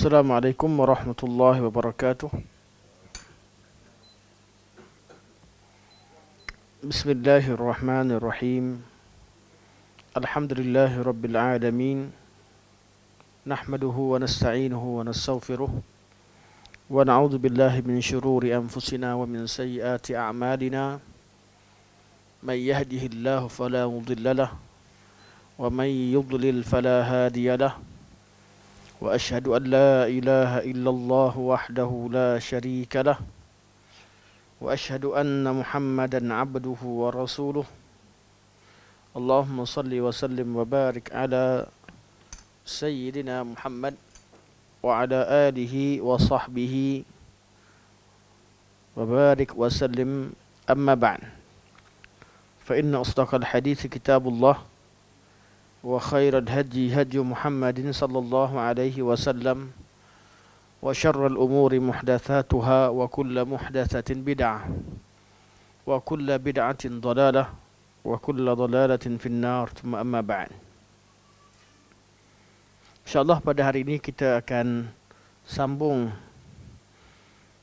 Assalamualaikum warahmatullahi wabarakatuh. Bismillahirrahmanirrahim. Alhamdulillahi rabbil alamin. Nahmaduhu wa nasta'inuhu wa nastaghfiruh. Wa na'udzu billahi min shururi anfusina wa min sayyiati a'malina. May yahdihillahu fala mudilla lahu wa may yudlil fala hadiya lahu. Wa ashhadu an la ilaha illallah wahdahu la syarika lahu. وأشهد أن محمدا عبده ورسوله اللهم صل وسلم وبارك على سيدنا محمد وعلى آله وصحبه وبارك وسلم أما بعد فإن أصدق الحديث كتاب الله وخير الهدي هدي محمد صلى الله عليه وسلم وشر الأمور محدثاتها وكل محدثة بدعة وكل بدعة ضلالة وكل ضلالة في النار ثم أما بعد. InsyaAllah pada hari ini kita akan sambung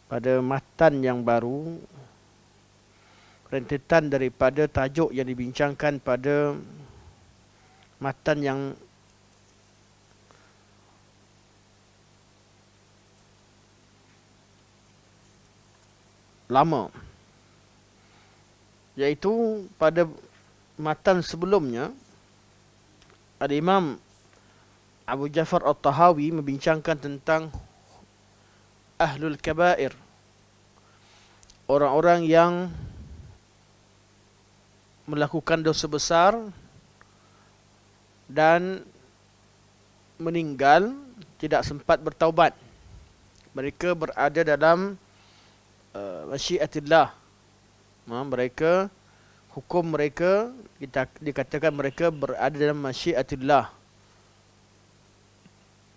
pada matan yang baru, rentetan daripada tajuk yang dibincangkan pada matan yang lama, iaitu pada matan sebelumnya Al-Imam Abu Ja'far At-Tahawi membincangkan tentang Ahlul Kabair, orang-orang yang melakukan dosa besar dan meninggal tidak sempat bertaubat. Mereka berada dalam masyiatillah. Mereka, hukum mereka dikatakan mereka berada dalam masyiatillah.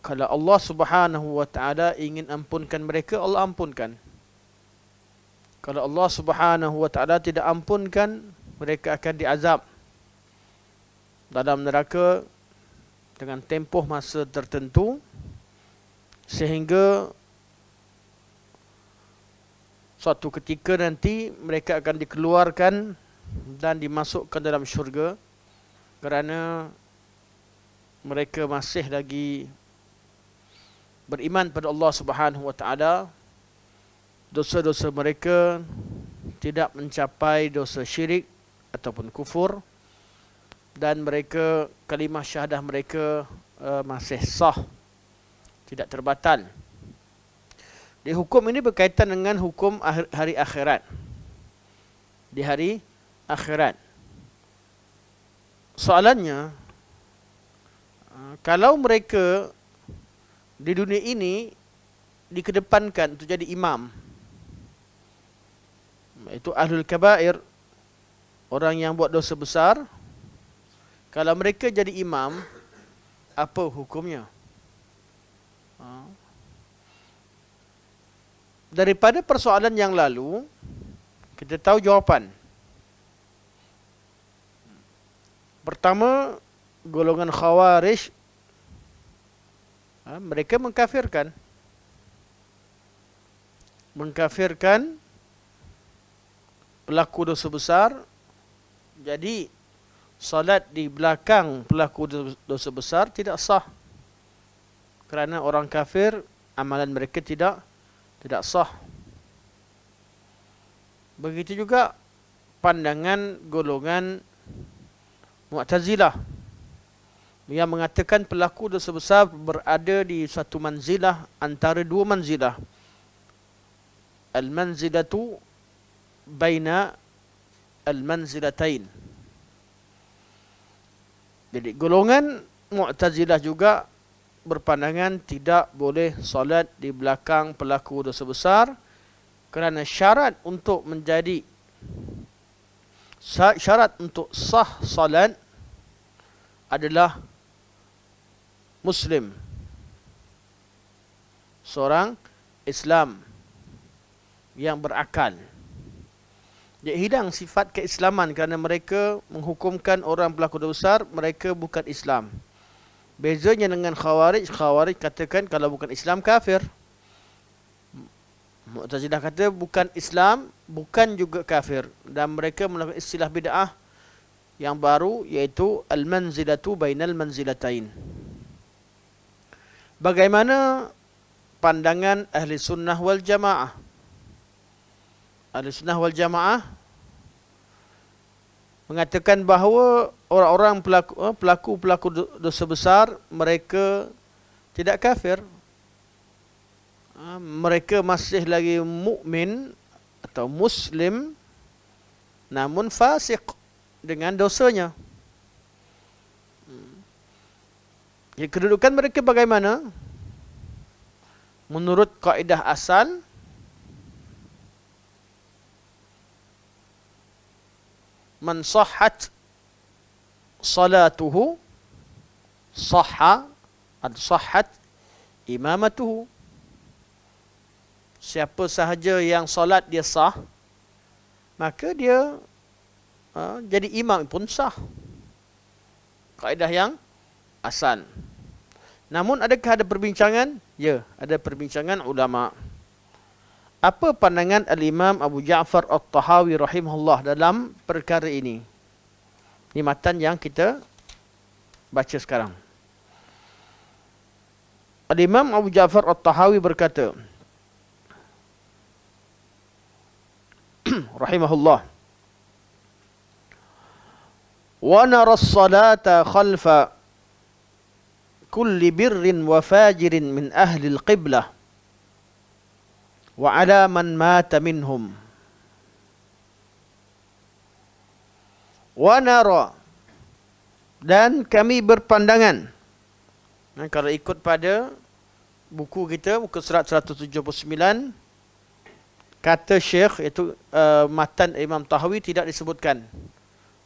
Kalau Allah Subhanahu wa taala ingin ampunkan mereka, Allah ampunkan. Kalau Allah Subhanahu wa taala tidak ampunkan, mereka akan diazab dalam neraka dengan tempoh masa tertentu sehingga suatu ketika nanti mereka akan dikeluarkan dan dimasukkan dalam syurga kerana mereka masih lagi beriman pada Allah Subhanahu wa taala. Dosa-dosa mereka tidak mencapai dosa syirik ataupun kufur, dan mereka kalimah syahadah mereka masih sah, tidak terbatal. Di hukum ini berkaitan dengan hukum hari akhirat. Di hari akhirat, soalannya, kalau mereka di dunia ini dikedepankan untuk jadi imam, itu Ahlul Kabair, orang yang buat dosa besar, kalau mereka jadi imam, apa hukumnya? Daripada persoalan yang lalu, kita tahu jawapan. Pertama, golongan Khawarij, mereka mengkafirkan pelaku dosa besar. Jadi salat di belakang pelaku dosa besar tidak sah, kerana orang kafir amalan mereka tidak sah. Begitu juga pandangan golongan Mu'tazilah yang mengatakan pelaku dosa besar berada di satu manzilah antara dua manzilah. Al-manzilatu baina al-manzilatain. Jadi golongan Mu'tazilah juga berpandangan tidak boleh solat di belakang pelaku dosa besar, kerana syarat untuk sah solat adalah Muslim, seorang Islam yang berakal. Dia hilang sifat keislaman kerana mereka menghukumkan orang pelaku dosa besar, mereka bukan Islam. Bezanya dengan Khawarij, Khawarij katakan kalau bukan Islam kafir. Mu'tazilah kata bukan Islam, bukan juga kafir. Dan mereka melakukan istilah bid'ah yang baru, iaitu al-manzilatu bainal manzilatain. Bagaimana pandangan ahli sunnah wal jamaah? Ahli sunnah wal jamaah mengatakan bahawa orang-orang pelaku dosa besar, mereka tidak kafir. Mereka masih lagi mukmin atau muslim, namun fasik dengan dosanya. Ya, kedudukan mereka bagaimana? Menurut kaedah asal, man sahhat salatuhu sahha atau sahhat imamatuhu. Siapa sahaja yang solat dia sah, maka dia jadi imam pun sah. Kaedah yang asal. Namun adakah ada perbincangan? Ya, ada perbincangan ulama. Apa pandangan Al-Imam Abu Ja'far At-Tahawi rahimahullah dalam perkara ini? Ini matan yang kita baca sekarang. Al-Imam Abu Ja'far At-Tahawi berkata, rahimahullah, wa nara as-salata khalfa kulli birrin wa fajirin min ahli al-qiblah wa ala man mata minhum. Wa nara, dan kami berpandangan. Kalau ikut pada buku kita, muka surat 179, kata Syekh, iaitu matan Imam Tahawi tidak disebutkan.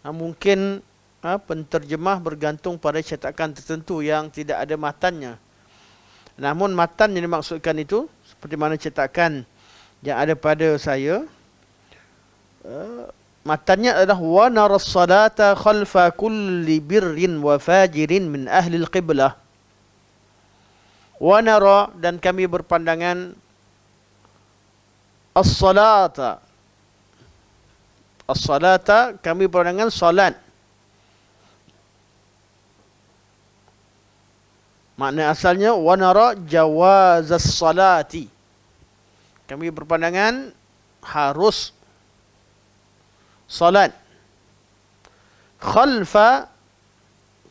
Mungkin penterjemah bergantung pada cetakan tertentu yang tidak ada matannya. Namun matan yang dimaksudkan itu, seperti mana cetakan yang ada pada saya, matannya adalah wa nara as-salata khalfa kulli birrin wa fajirin min ahli al-qiblah. Wa nara, dan kami berpandangan, as-salata, as-salata, kami berpandangan salat. Makna asalnya wa nara jawaz as-salati. Kami berpandangan harus salat khalfa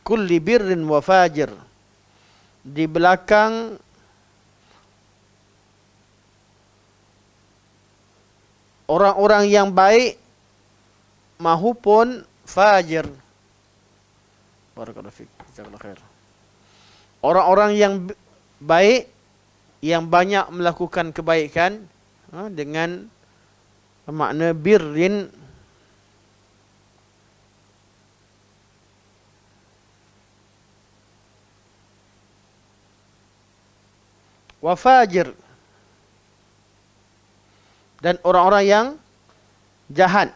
kulli birrin wa fajir, di belakang orang-orang yang baik mahupun fajir. Barakallahu fiik, jazakallahu khair. Orang-orang yang baik, yang banyak melakukan kebaikan, dengan makna birrin, wa fajir, dan orang-orang yang jahat.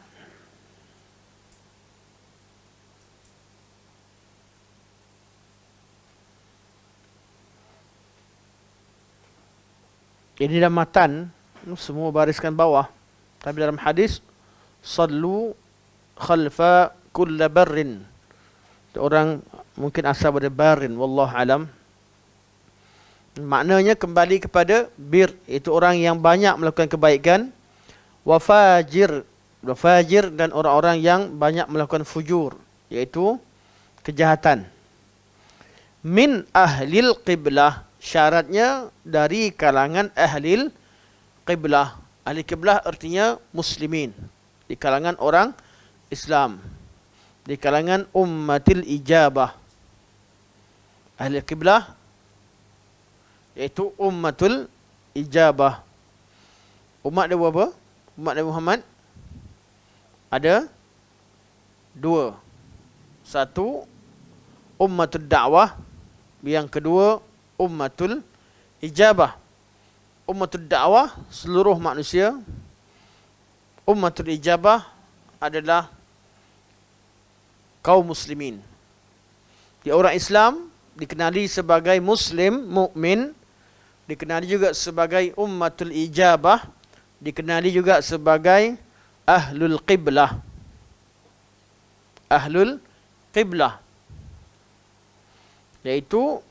Ini dalam matan, semua bariskan bawah. Tapi dalam hadis, sallu khalfa kulla barrin. Orang mungkin asal dari barin, wallahu alam. Maknanya kembali kepada bir, itu orang yang banyak melakukan kebaikan. Wa fajir, dan orang-orang yang banyak melakukan fujur, iaitu kejahatan. Min ahlil qiblah, syaratnya dari kalangan ahlil qiblah. Ahli qiblah artinya muslimin, di kalangan orang Islam, di kalangan ummatil ijabah. Ahli qiblah iaitu ummatul ijabah. Umat dia berapa? Umat Nabi Muhammad ada dua. Satu, ummatul da'wah. Yang kedua, ummatul ijabah. Ummatul da'wah, seluruh manusia. Ummatul ijabah adalah kaum muslimin. Dia orang Islam dikenali sebagai Muslim, mukmin, dikenali juga sebagai ummatul ijabah, dikenali juga sebagai ahlul qiblah. Ahlul qiblah, yaitu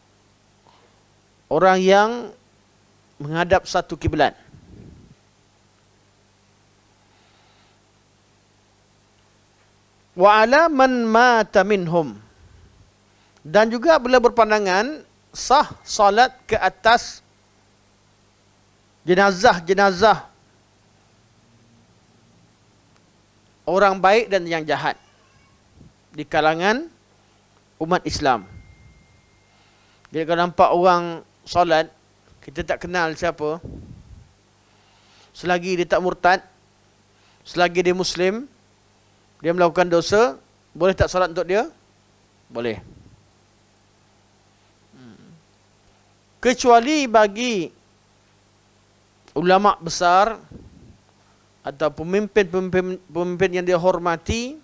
orang yang menghadap satu kiblat. Wa ala man mata minhum, dan juga bila berpandangan sah salat ke atas jenazah-jenazah orang baik dan yang jahat di kalangan umat Islam. Jadi kalau nampak orang solat, kita tak kenal siapa, selagi dia tak murtad, selagi dia Muslim, dia melakukan dosa, boleh tak solat untuk dia? Boleh. Kecuali bagi ulama besar atau pemimpin yang dihormati,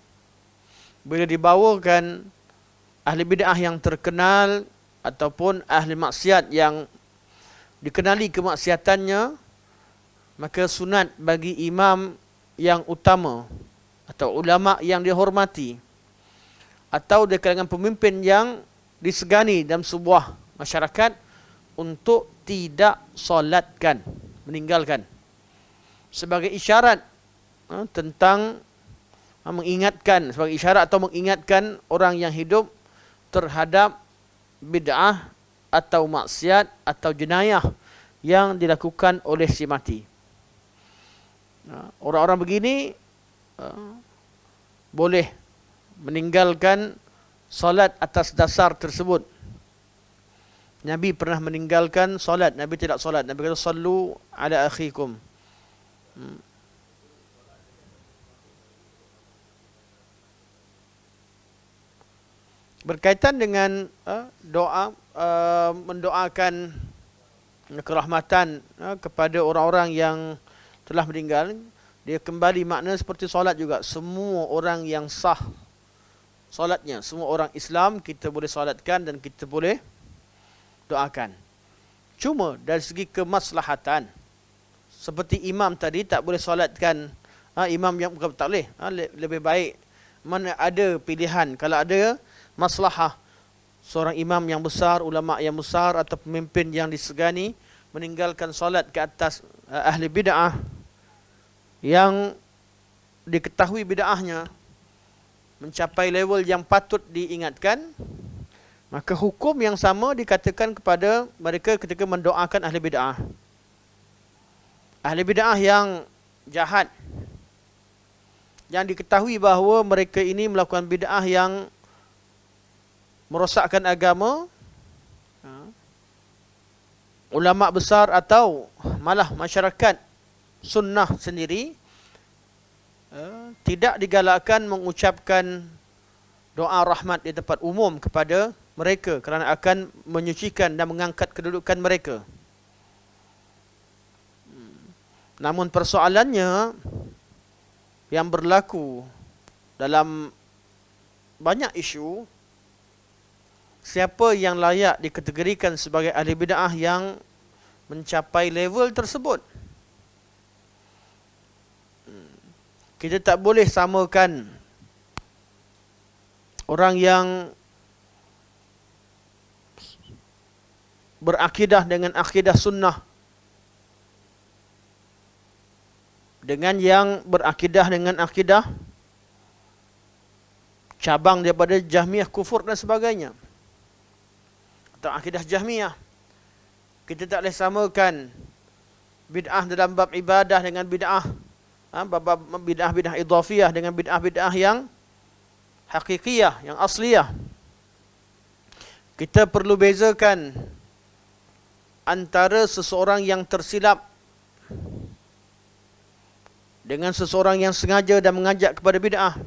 bila dibawakan ahli bid'ah yang terkenal ataupun ahli maksiat yang dikenali kemaksiatannya, maka sunat bagi imam yang utama atau ulama yang dihormati atau di kalangan pemimpin yang disegani dalam sebuah masyarakat untuk tidak solatkan, meninggalkan, sebagai isyarat tentang mengingatkan, sebagai isyarat atau mengingatkan orang yang hidup terhadap bid'ah atau maksiat atau jenayah yang dilakukan oleh si mati. Orang-orang begini boleh meninggalkan solat atas dasar tersebut. Nabi pernah meninggalkan solat, Nabi tidak solat. Nabi kata sallu ala akhikum. Berkaitan dengan doa, mendoakan kerahmatan kepada orang-orang yang telah meninggal, dia kembali makna seperti solat juga. Semua orang yang sah solatnya, semua orang Islam kita boleh solatkan dan kita boleh doakan. Cuma dari segi kemaslahatan, seperti imam tadi tak boleh solatkan, imam yang bukan tak boleh, lebih baik mana ada pilihan, kalau ada maslahah seorang imam yang besar, ulama yang besar atau pemimpin yang disegani meninggalkan solat ke atas ahli bid'ah yang diketahui bid'ahnya mencapai level yang patut diingatkan, maka hukum yang sama dikatakan kepada mereka ketika mendoakan ahli bid'ah. Ahli bid'ah yang jahat, yang diketahui bahawa mereka ini melakukan bid'ah yang merosakkan agama, ulama besar atau malah masyarakat sunnah sendiri tidak digalakkan mengucapkan doa rahmat di tempat umum kepada mereka kerana akan menyucikan dan mengangkat kedudukan mereka. Namun persoalannya yang berlaku dalam banyak isu, siapa yang layak dikategorikan sebagai ahli bid'ah yang mencapai level tersebut? Kita tak boleh samakan orang yang berakidah dengan akidah sunnah dengan yang berakidah dengan akidah cabang daripada Jahmiyah, kufur dan sebagainya, atau akidah Jahmiyah. Kita tak boleh samakan bid'ah dalam bab ibadah dengan bid'ah bid'ah idhafiyah dengan bid'ah yang hakikiyah, yang asliyah. Kita perlu bezakan antara seseorang yang tersilap dengan seseorang yang sengaja dan mengajak kepada bid'ah.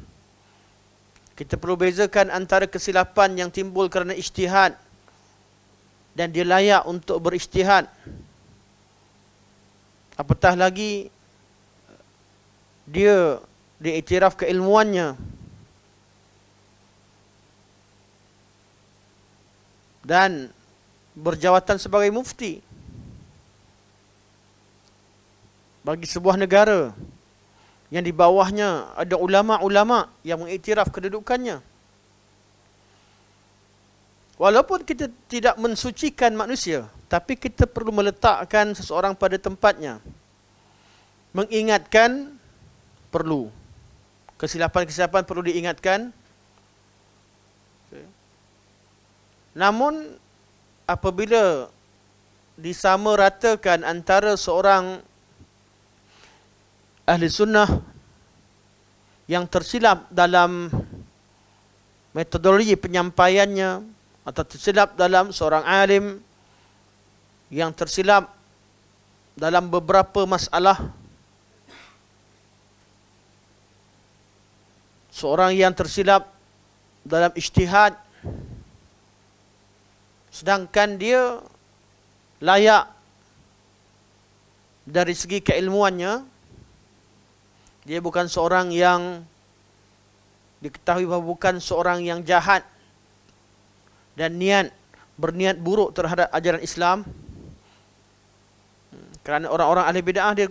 Kita perlu bezakan antara kesilapan yang timbul kerana ijtihad dan dia layak untuk berijtihad, apatah lagi dia diiktiraf keilmuannya dan berjawatan sebagai mufti bagi sebuah negara yang di bawahnya ada ulama-ulama yang mengiktiraf kedudukannya. Walaupun kita tidak mensucikan manusia, tapi kita perlu meletakkan seseorang pada tempatnya. Mengingatkan perlu. Kesilapan-kesilapan perlu diingatkan. Namun apabila disamaratakan antara seorang ahli sunnah yang tersilap dalam metodologi penyampaiannya, atau tersilap dalam seorang alim yang tersilap dalam beberapa masalah, seorang yang tersilap dalam ijtihad, sedangkan dia layak dari segi keilmuannya, dia bukan seorang yang diketahui bahawa bukan seorang yang jahat dan berniat buruk terhadap ajaran Islam. Kerana orang-orang ahli bid'ah dia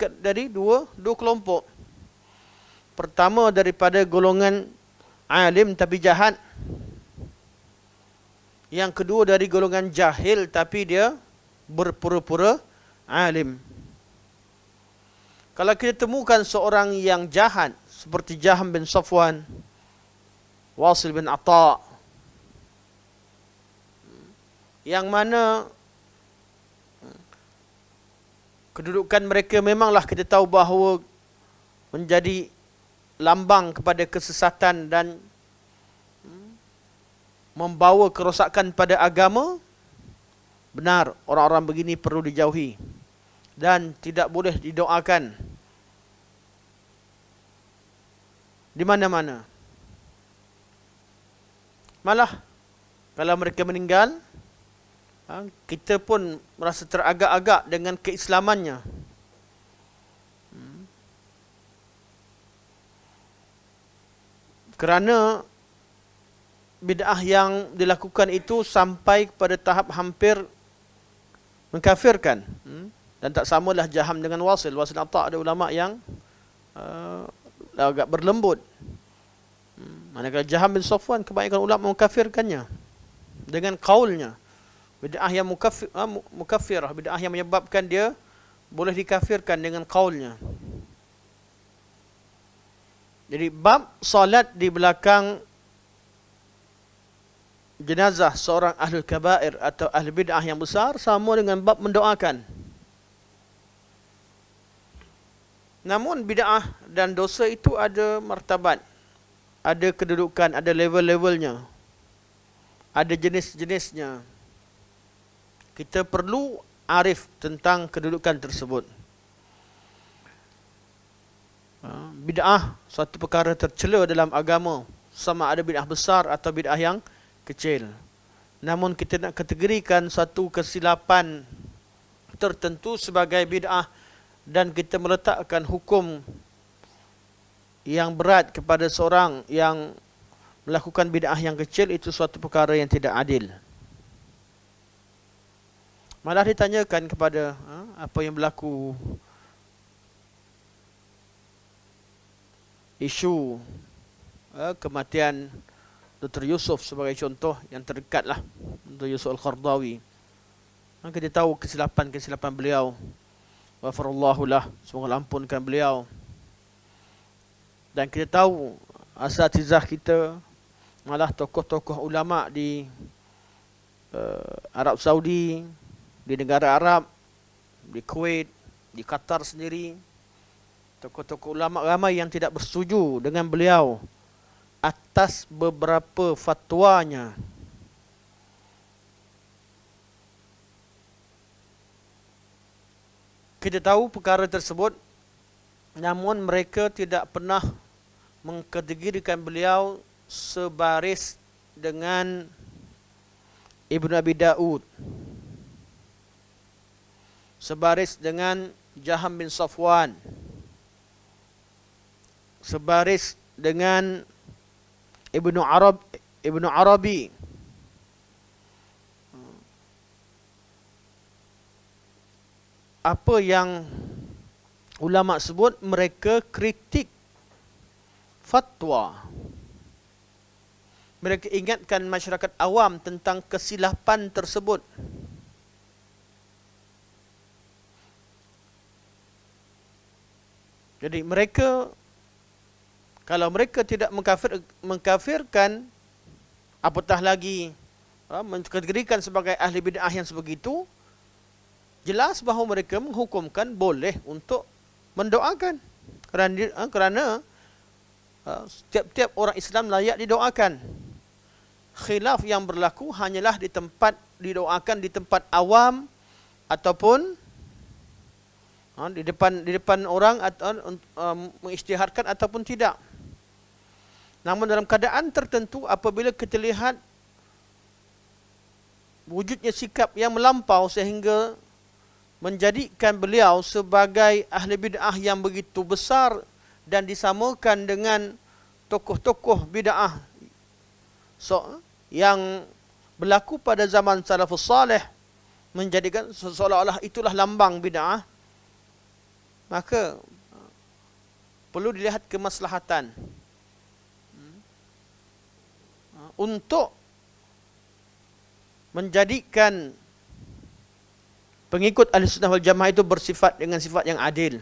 dari dua kelompok. Pertama, daripada golongan alim tapi jahat. Yang kedua, dari golongan jahil tapi dia berpura-pura alim. Kalau kita temukan seorang yang jahat seperti Jaham bin Safwan, Wasil bin Atta', yang mana kedudukan mereka memanglah kita tahu bahawa menjadi lambang kepada kesesatan dan membawa kerosakan pada agama, benar, orang-orang begini perlu dijauhi dan tidak boleh didoakan di mana-mana. Malah kalau mereka meninggal, kita pun merasa teragak-agak dengan keislamannya. Kerana bid'ah yang dilakukan itu sampai kepada tahap hampir mengkafirkan. Dan tak samalah Jaham dengan Wasil. Wasil Atta' ada ulama yang agak berlembut. Manakala Jaham bin Safwan, kebanyakan ulama mengkafirkannya dengan kaulnya. Bid'ah yang mukaffirah, bid'ah yang menyebabkan dia boleh dikafirkan dengan kaulnya. Jadi bab salat di belakang jenazah seorang ahli kabair atau ahli bid'ah yang besar sama dengan bab mendoakan. Namun bid'ah dan dosa itu ada martabat, ada kedudukan, ada level-levelnya, ada jenis-jenisnya. Kita perlu arif tentang kedudukan tersebut. Bid'ah suatu perkara tercela dalam agama, sama ada bid'ah besar atau bid'ah yang kecil. Namun kita nak kategorikan satu kesilapan tertentu sebagai bid'ah dan kita meletakkan hukum yang berat kepada seorang yang melakukan bid'ah yang kecil, itu suatu perkara yang tidak adil. Malah ditanyakan kepada apa yang berlaku isu kematian Dr. Yusuf sebagai contoh yang terdekat lah, Dr. Yusuf Al-Qardawi. Kita tahu kesilapan beliau. Ghafarallahu lah, semoga ampunkan beliau. Dan kita tahu asatizah kita, malah tokoh-tokoh ulama di Arab Saudi, di negara Arab, di Kuwait, di Qatar sendiri, tokoh-tokoh ulama ramai yang tidak bersetuju dengan beliau atas beberapa fatwanya. Kita tahu perkara tersebut, namun mereka tidak pernah mengkategorikan beliau sebaris dengan Ibn Abi Daud, sebaris dengan Jaham bin Safwan, sebaris dengan Ibnu Arabi, apa yang ulama sebut, mereka kritik fatwa. Mereka ingatkan masyarakat awam tentang kesilapan tersebut. Jadi mereka, kalau mereka tidak mengkafirkan, apatah lagi mengkategorikan sebagai ahli bid'ah yang sebegitu, jelas bahawa mereka menghukumkan boleh untuk mendoakan. Kerana setiap-tiap orang Islam layak didoakan. Khilaf yang berlaku hanyalah didoakan di tempat awam ataupun di depan orang, atau mengisytiharkan ataupun tidak. Namun dalam keadaan tertentu, apabila kita lihat wujudnya sikap yang melampau sehingga menjadikan beliau sebagai ahli bid'ah yang begitu besar dan disamakan dengan tokoh-tokoh bid'ah yang berlaku pada zaman salafus salih, menjadikan seolah-olah itulah lambang bid'ah, maka perlu dilihat kemaslahatan untuk menjadikan pengikut Ahlussunnah wal Jamaah itu bersifat dengan sifat yang adil.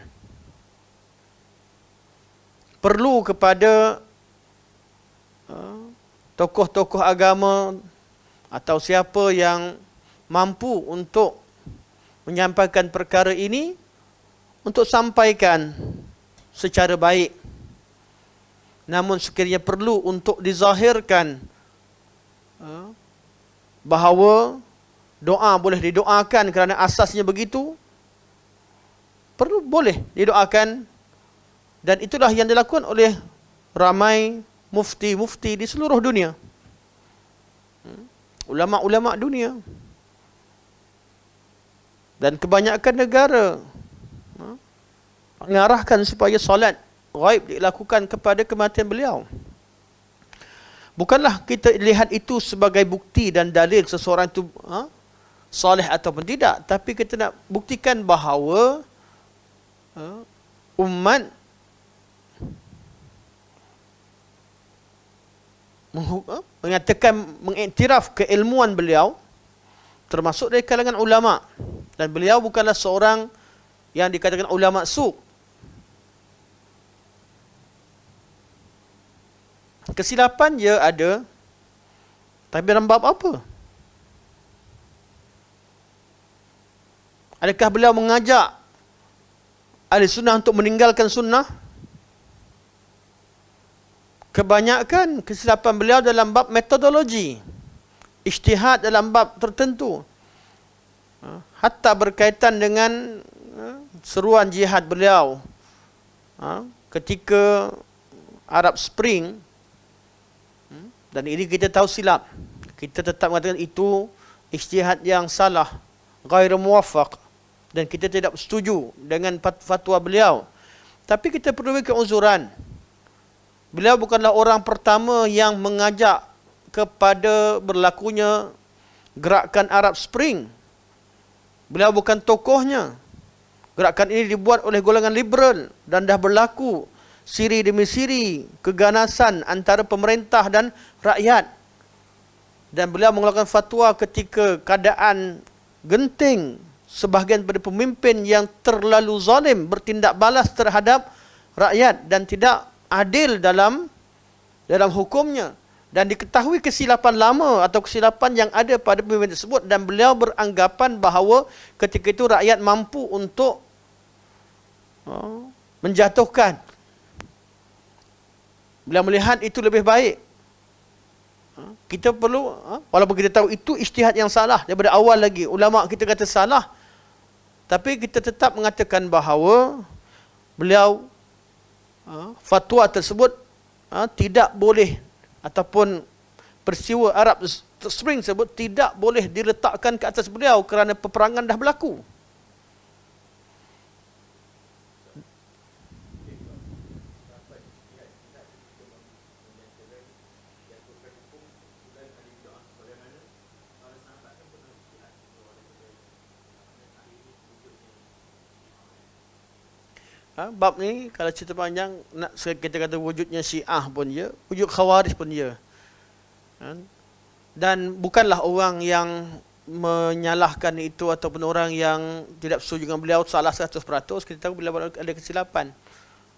Perlu kepada tokoh-tokoh agama atau siapa yang mampu untuk menyampaikan perkara ini, untuk sampaikan secara baik. Namun sekiranya perlu untuk dizahirkan bahawa doa boleh didoakan kerana asasnya begitu, boleh didoakan. Dan itulah yang dilakukan oleh ramai mufti-mufti di seluruh dunia, ulama-ulama dunia, dan kebanyakan negara mengarahkan supaya solat ghaib dilakukan kepada kematian beliau. Bukanlah kita lihat itu sebagai bukti dan dalil seseorang itu soleh ataupun tidak, tapi kita nak buktikan bahawa umat mengatakan, mengiktiraf keilmuan beliau, termasuk dari kalangan ulama. Dan beliau bukanlah seorang yang dikatakan ulama su'. Kesilapan dia ada, tapi dalam bab apa? Adakah beliau mengajak ahli sunnah untuk meninggalkan sunnah? Kebanyakan kesilapan beliau dalam bab metodologi, ijtihad dalam bab tertentu, hatta berkaitan dengan seruan jihad beliau ketika Arab Spring. Dan ini kita tahu silap. Kita tetap mengatakan itu ijtihad yang salah, ghairu muwaffaq, dan kita tidak setuju dengan fatwa beliau. Tapi kita perlu beri keuzuran. Beliau bukanlah orang pertama yang mengajak kepada berlakunya gerakan Arab Spring. Beliau bukan tokohnya. Gerakan ini dibuat oleh golongan liberal dan dah berlaku siri demi siri keganasan antara pemerintah dan rakyat. Dan beliau mengeluarkan fatwa ketika keadaan genting, sebahagian daripada pemimpin yang terlalu zalim bertindak balas terhadap rakyat dan tidak adil dalam hukumnya. Dan diketahui kesilapan lama atau kesilapan yang ada pada pemimpin tersebut, dan beliau beranggapan bahawa ketika itu rakyat mampu untuk menjatuhkan. Beliau melihat itu lebih baik. Kita perlu, walaupun kita tahu itu ijtihad yang salah daripada awal lagi, ulama kita kata salah, tapi kita tetap mengatakan bahawa beliau fatwa tersebut tidak boleh, ataupun peristiwa Arab Spring tersebut tidak boleh diletakkan ke atas beliau kerana peperangan dah berlaku. Bab ni kalau cerita panjang, nak kita kata wujudnya Syiah pun ya, wujud Khawarij pun ya. Dan bukanlah orang yang menyalahkan itu ataupun orang yang tidak setuju dengan beliau salah 100%. Kita tahu beliau ada kesilapan.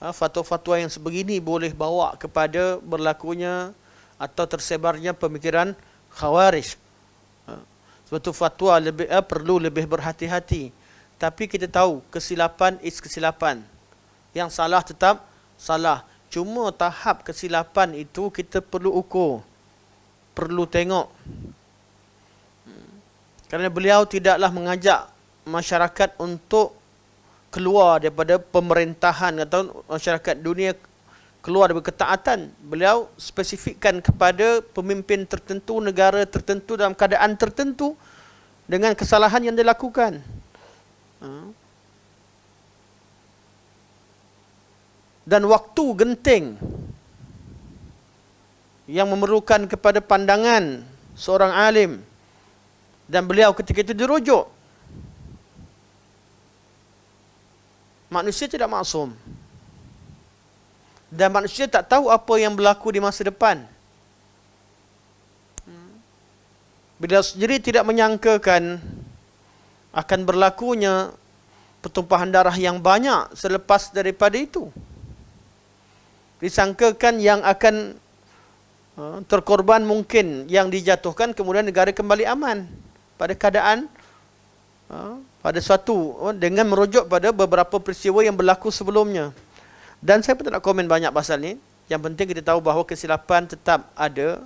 Fatwa-fatwa yang sebegini boleh bawa kepada berlakunya atau tersebarnya pemikiran Khawarij. Sebab tu fatwa perlu lebih berhati-hati. Tapi kita tahu kesilapan is kesilapan. Yang salah tetap salah. Cuma tahap kesilapan itu kita perlu ukur. Perlu tengok. Kerana beliau tidaklah mengajak masyarakat untuk keluar daripada pemerintahan atau masyarakat dunia keluar daripada ketaatan. Beliau spesifikkan kepada pemimpin tertentu, negara tertentu dalam keadaan tertentu dengan kesalahan yang dilakukan. Dan waktu genting yang memerlukan kepada pandangan seorang alim. Dan beliau ketika itu dirujuk. Manusia tidak maksum. Dan manusia tak tahu apa yang berlaku di masa depan. Beliau sendiri tidak menyangkakan akan berlakunya pertumpahan darah yang banyak selepas daripada itu. Disangkakan yang akan terkorban mungkin yang dijatuhkan, kemudian negara kembali aman pada keadaan pada suatu dengan merujuk pada beberapa peristiwa yang berlaku sebelumnya. Dan saya pun tak nak komen banyak pasal ni. Yang penting kita tahu bahawa kesilapan tetap ada.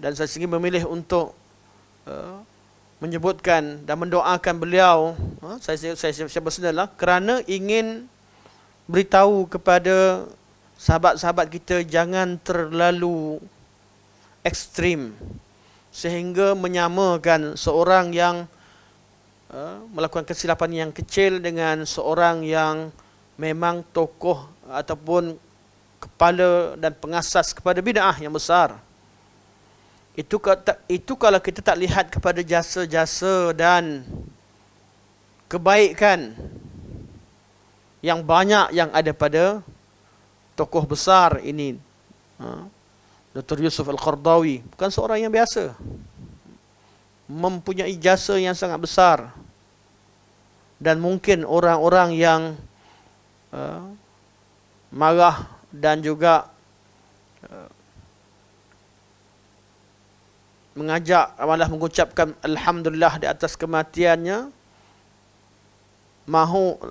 Dan saya sendiri memilih untuk menyebutkan dan mendoakan beliau. Saya bersenalah kerana ingin beritahu kepada sahabat-sahabat kita jangan terlalu ekstrim sehingga menyamakan seorang yang melakukan kesilapan yang kecil dengan seorang yang memang tokoh ataupun kepala dan pengasas kepada bid'ah yang besar. Itu kalau kita tak lihat kepada jasa-jasa dan kebaikan yang banyak yang ada pada tokoh besar ini. Dr. Yusuf Al-Qaradawi bukan seorang yang biasa. Mempunyai jasa yang sangat besar. Dan mungkin orang-orang yang marah dan juga mengajak malah mengucapkan alhamdulillah di atas kematiannya, mahu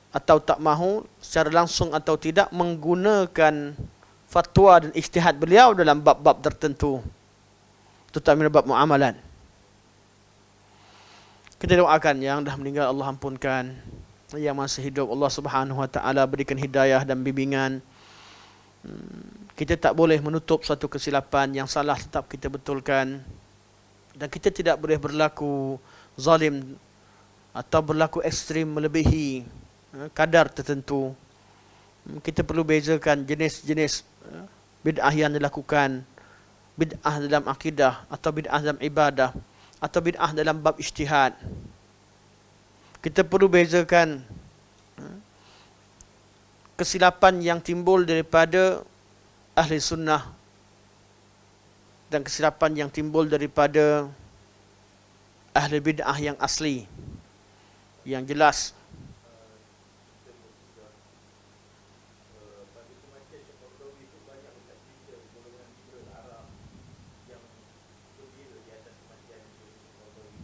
atau tak mahu secara langsung atau tidak menggunakan fatwa dan ijtihad beliau dalam bab-bab tertentu, terutama bab muamalan. Kita doakan yang dah meninggal Allah ampunkan, yang masih hidup Allah Subhanahu Wa Taala berikan hidayah dan bimbingan. Kita tak boleh menutup suatu kesilapan, yang salah tetap kita betulkan. Dan kita tidak boleh berlaku zalim atau berlaku ekstrim melebihi kadar tertentu. Kita perlu bezakan jenis-jenis bid'ah yang dilakukan, bid'ah dalam akidah atau bid'ah dalam ibadah atau bid'ah dalam bab ijtihad. Kita perlu bezakan kesilapan yang timbul daripada ahli sunnah dan kesilapan yang timbul daripada ahli bid'ah yang asli. Yang jelas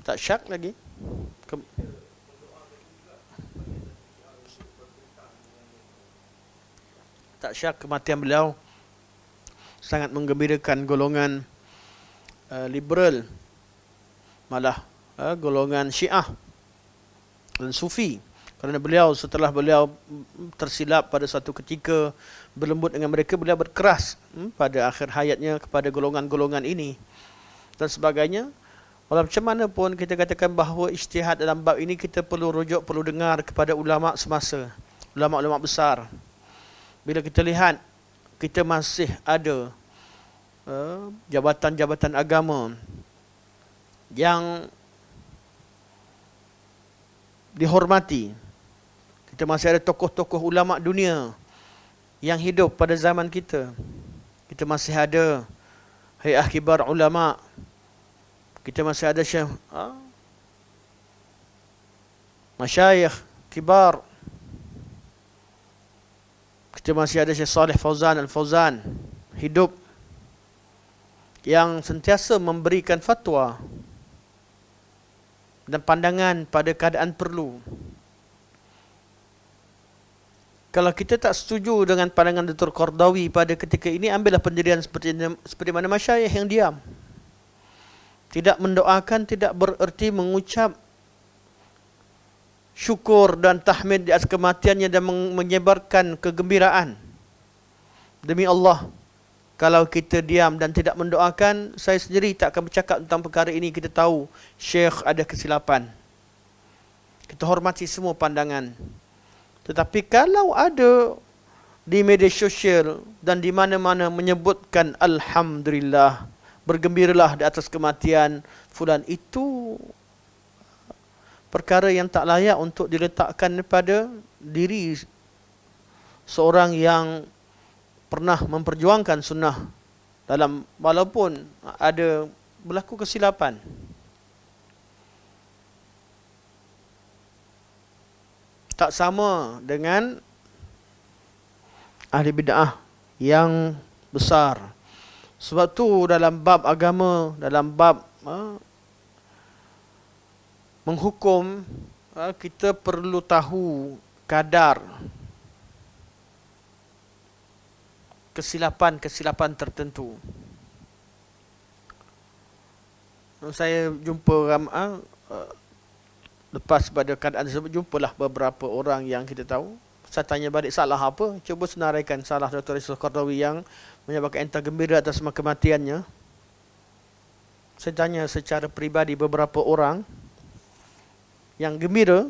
tak syak lagi. Tak syak kematian beliau sangat menggembirakan golongan liberal, malah golongan Syiah dan Sufi. Kerana beliau setelah beliau tersilap pada satu ketika berlembut dengan mereka, beliau berkeras pada akhir hayatnya kepada golongan-golongan ini dan sebagainya. Walau macam mana pun kita katakan bahawa ijtihad dalam bab ini kita perlu rujuk, perlu dengar kepada ulama semasa, ulama-ulama besar. Bila kita lihat kita masih ada jabatan-jabatan agama yang dihormati, Kita masih ada tokoh-tokoh ulama dunia yang hidup pada zaman kita. Kita masih ada Hay'ah Kibar Ulama. Kita masih ada Masyayikh Kibar. Kita masih ada Syekh Saleh Fauzan Al-Fauzan hidup, yang sentiasa memberikan fatwa dan pandangan pada keadaan perlu. Kalau kita tak setuju dengan pandangan Dr. Qardawi pada ketika ini, ambillah pendirian seperti mana masyayikh yang diam. Tidak mendoakan tidak bererti mengucap syukur dan tahmid di atas kematiannya dan menyebarkan kegembiraan. Demi Allah, kalau kita diam dan tidak mendoakan, saya sendiri tak akan bercakap tentang perkara ini. Kita tahu Syekh ada kesilapan. Kita hormati semua pandangan. Tetapi kalau ada di media sosial dan di mana-mana menyebutkan Alhamdulillah, bergembiralah di atas kematian fulan, itu perkara yang tak layak untuk diletakkan pada diri seorang yang pernah memperjuangkan sunnah, dalam walaupun ada berlaku kesilapan. Tak sama dengan ahli bid'ah yang besar. Sebab tu dalam bab agama, dalam bab menghukum, kita perlu tahu kadar kesilapan-kesilapan tertentu. Saya jumpa lepas pada keadaan tersebut, jumpalah beberapa orang yang kita tahu. Saya tanya balik, salah apa? Cuba senaraikan salah Dr. Yusuf Qardawi yang menyebabkan entah gembira atas kematiannya. Saya tanya secara peribadi beberapa orang yang gembira,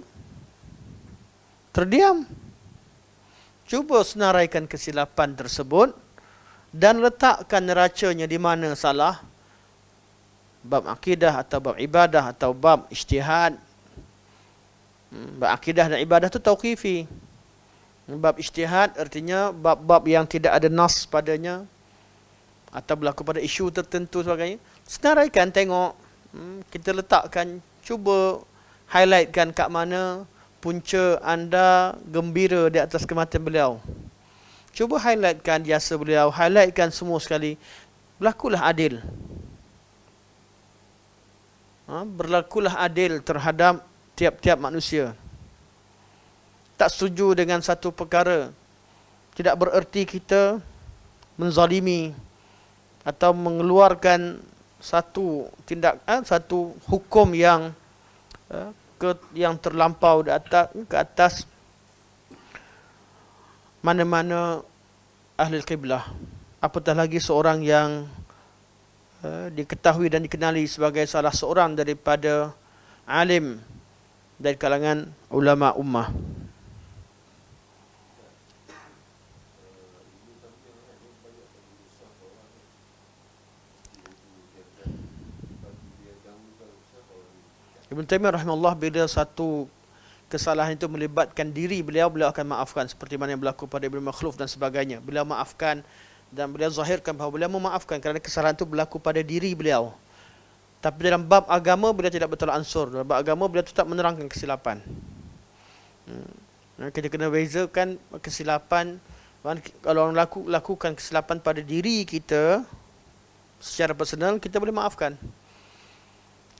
terdiam. Cuba senaraikan kesilapan tersebut dan letakkan neracanya di mana salah. Bab akidah atau bab ibadah atau bab ijtihad. Bab akidah dan ibadah itu tauqifi. Bab ijtihad artinya bab-bab yang tidak ada nas padanya atau berlaku pada isu tertentu sebagainya. Senaraikan, tengok, kita letakkan, cuba highlightkan kat mana punca anda gembira di atas kematian beliau. Cuba highlightkan jasa beliau, highlightkan semua sekali. Berlakulah adil. Berlakulah adil terhadap tiap-tiap manusia. Tak setuju dengan satu perkara tidak bererti kita menzalimi atau mengeluarkan satu satu hukum yang terlampau ke atas mana-mana ahli qiblah. Apatah lagi seorang yang diketahui dan dikenali sebagai salah seorang daripada alim dari kalangan ulama ummah. Ibn Taimiyah rahimahullah, bila satu kesalahan itu melibatkan diri beliau, beliau akan maafkan, seperti mana yang berlaku pada Ibn Makhluf dan sebagainya. Beliau maafkan dan beliau zahirkan bahawa beliau memaafkan kerana kesalahan itu berlaku pada diri beliau. Tapi dalam bab agama beliau tidak bertolak ansur. Dalam bab agama beliau tetap menerangkan kesilapan. Kita kena bezakan kesilapan. Kalau orang lakukan kesilapan pada diri kita secara personal, kita boleh maafkan.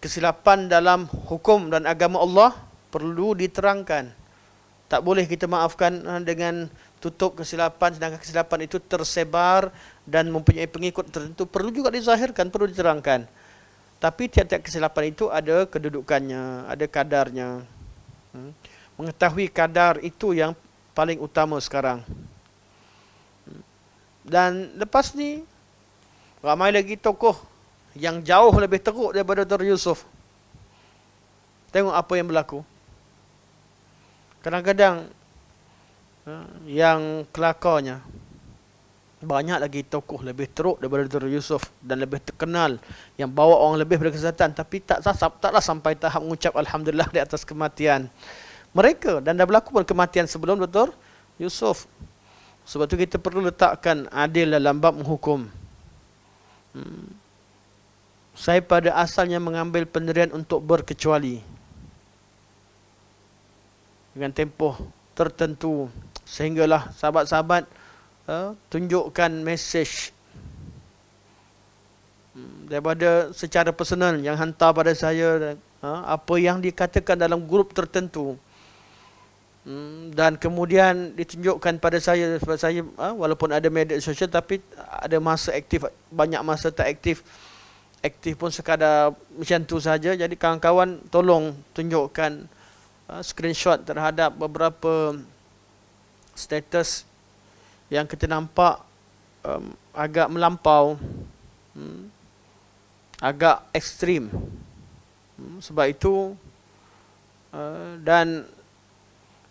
Kesilapan dalam hukum dan agama Allah perlu diterangkan. Tak boleh kita maafkan dengan tutup kesilapan, sedangkan kesilapan itu tersebar dan mempunyai pengikut tertentu. Perlu juga dizahirkan, perlu diterangkan. Tapi tiap-tiap kesilapan itu ada kedudukannya, ada kadarnya. Mengetahui kadar itu yang paling utama sekarang. Dan lepas ni, ramai lagi tokoh yang jauh lebih teruk daripada Dr. Yusuf. Tengok apa yang berlaku. Kadang-kadang yang kelakarnya, banyak lagi tokoh lebih teruk daripada Dr. Yusuf dan lebih terkenal, yang bawa orang lebih berkesihatan, tapi taklah sampai tahap mengucap Alhamdulillah di atas kematian. mereka, dan dah berlaku pun kematian sebelum Dr. Yusuf. Sebab tu kita perlu letakkan adil dalam bab menghukum. Saya pada asalnya mengambil pendirian untuk berkecuali dengan tempoh tertentu, sehinggalah sahabat-sahabat tunjukkan mesej daripada secara personal yang hantar pada saya, apa yang dikatakan dalam grup tertentu, dan kemudian ditunjukkan pada saya. Sebab saya walaupun ada media sosial, tapi ada masa aktif, banyak masa tak aktif. Aktif pun sekadar macam tu saja. Jadi kawan-kawan tolong tunjukkan screenshot terhadap beberapa status yang kita nampak agak melampau, agak ekstrim. Sebab itu dan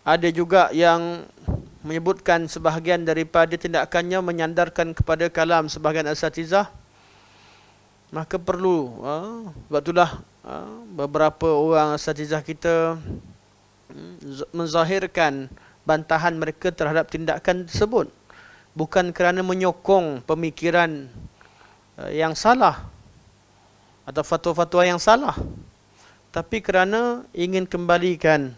ada juga yang menyebutkan sebahagian daripada tindakannya menyandarkan kepada kalam sebahagian asatizah. Maka perlu, sebab itulah beberapa orang asatizah kita menzahirkan bantahan mereka terhadap tindakan tersebut, bukan kerana menyokong pemikiran yang salah atau fatwa-fatwa yang salah, tapi kerana ingin kembalikan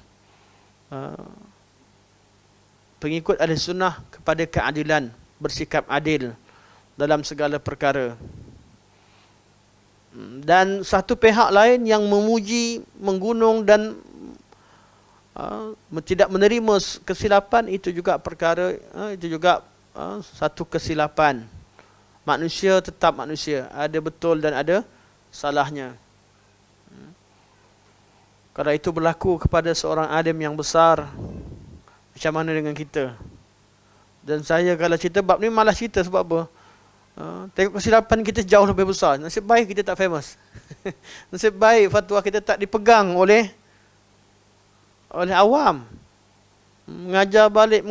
pengikut ahli sunnah kepada keadilan, bersikap adil dalam segala perkara. Dan satu pihak lain yang memuji, menggunung dan tidak menerima kesilapan, itu juga perkara, itu juga satu kesilapan. Manusia tetap manusia, ada betul dan ada salahnya. Kalau itu berlaku kepada seorang alim yang besar, macam mana dengan kita? Dan saya kalau cerita bab ni malas cerita, sebab apa? Tengok kesilapan kita jauh lebih besar. Nasib baik kita tak famous. Nasib baik fatwa kita tak dipegang oleh awam. Mengajar balik.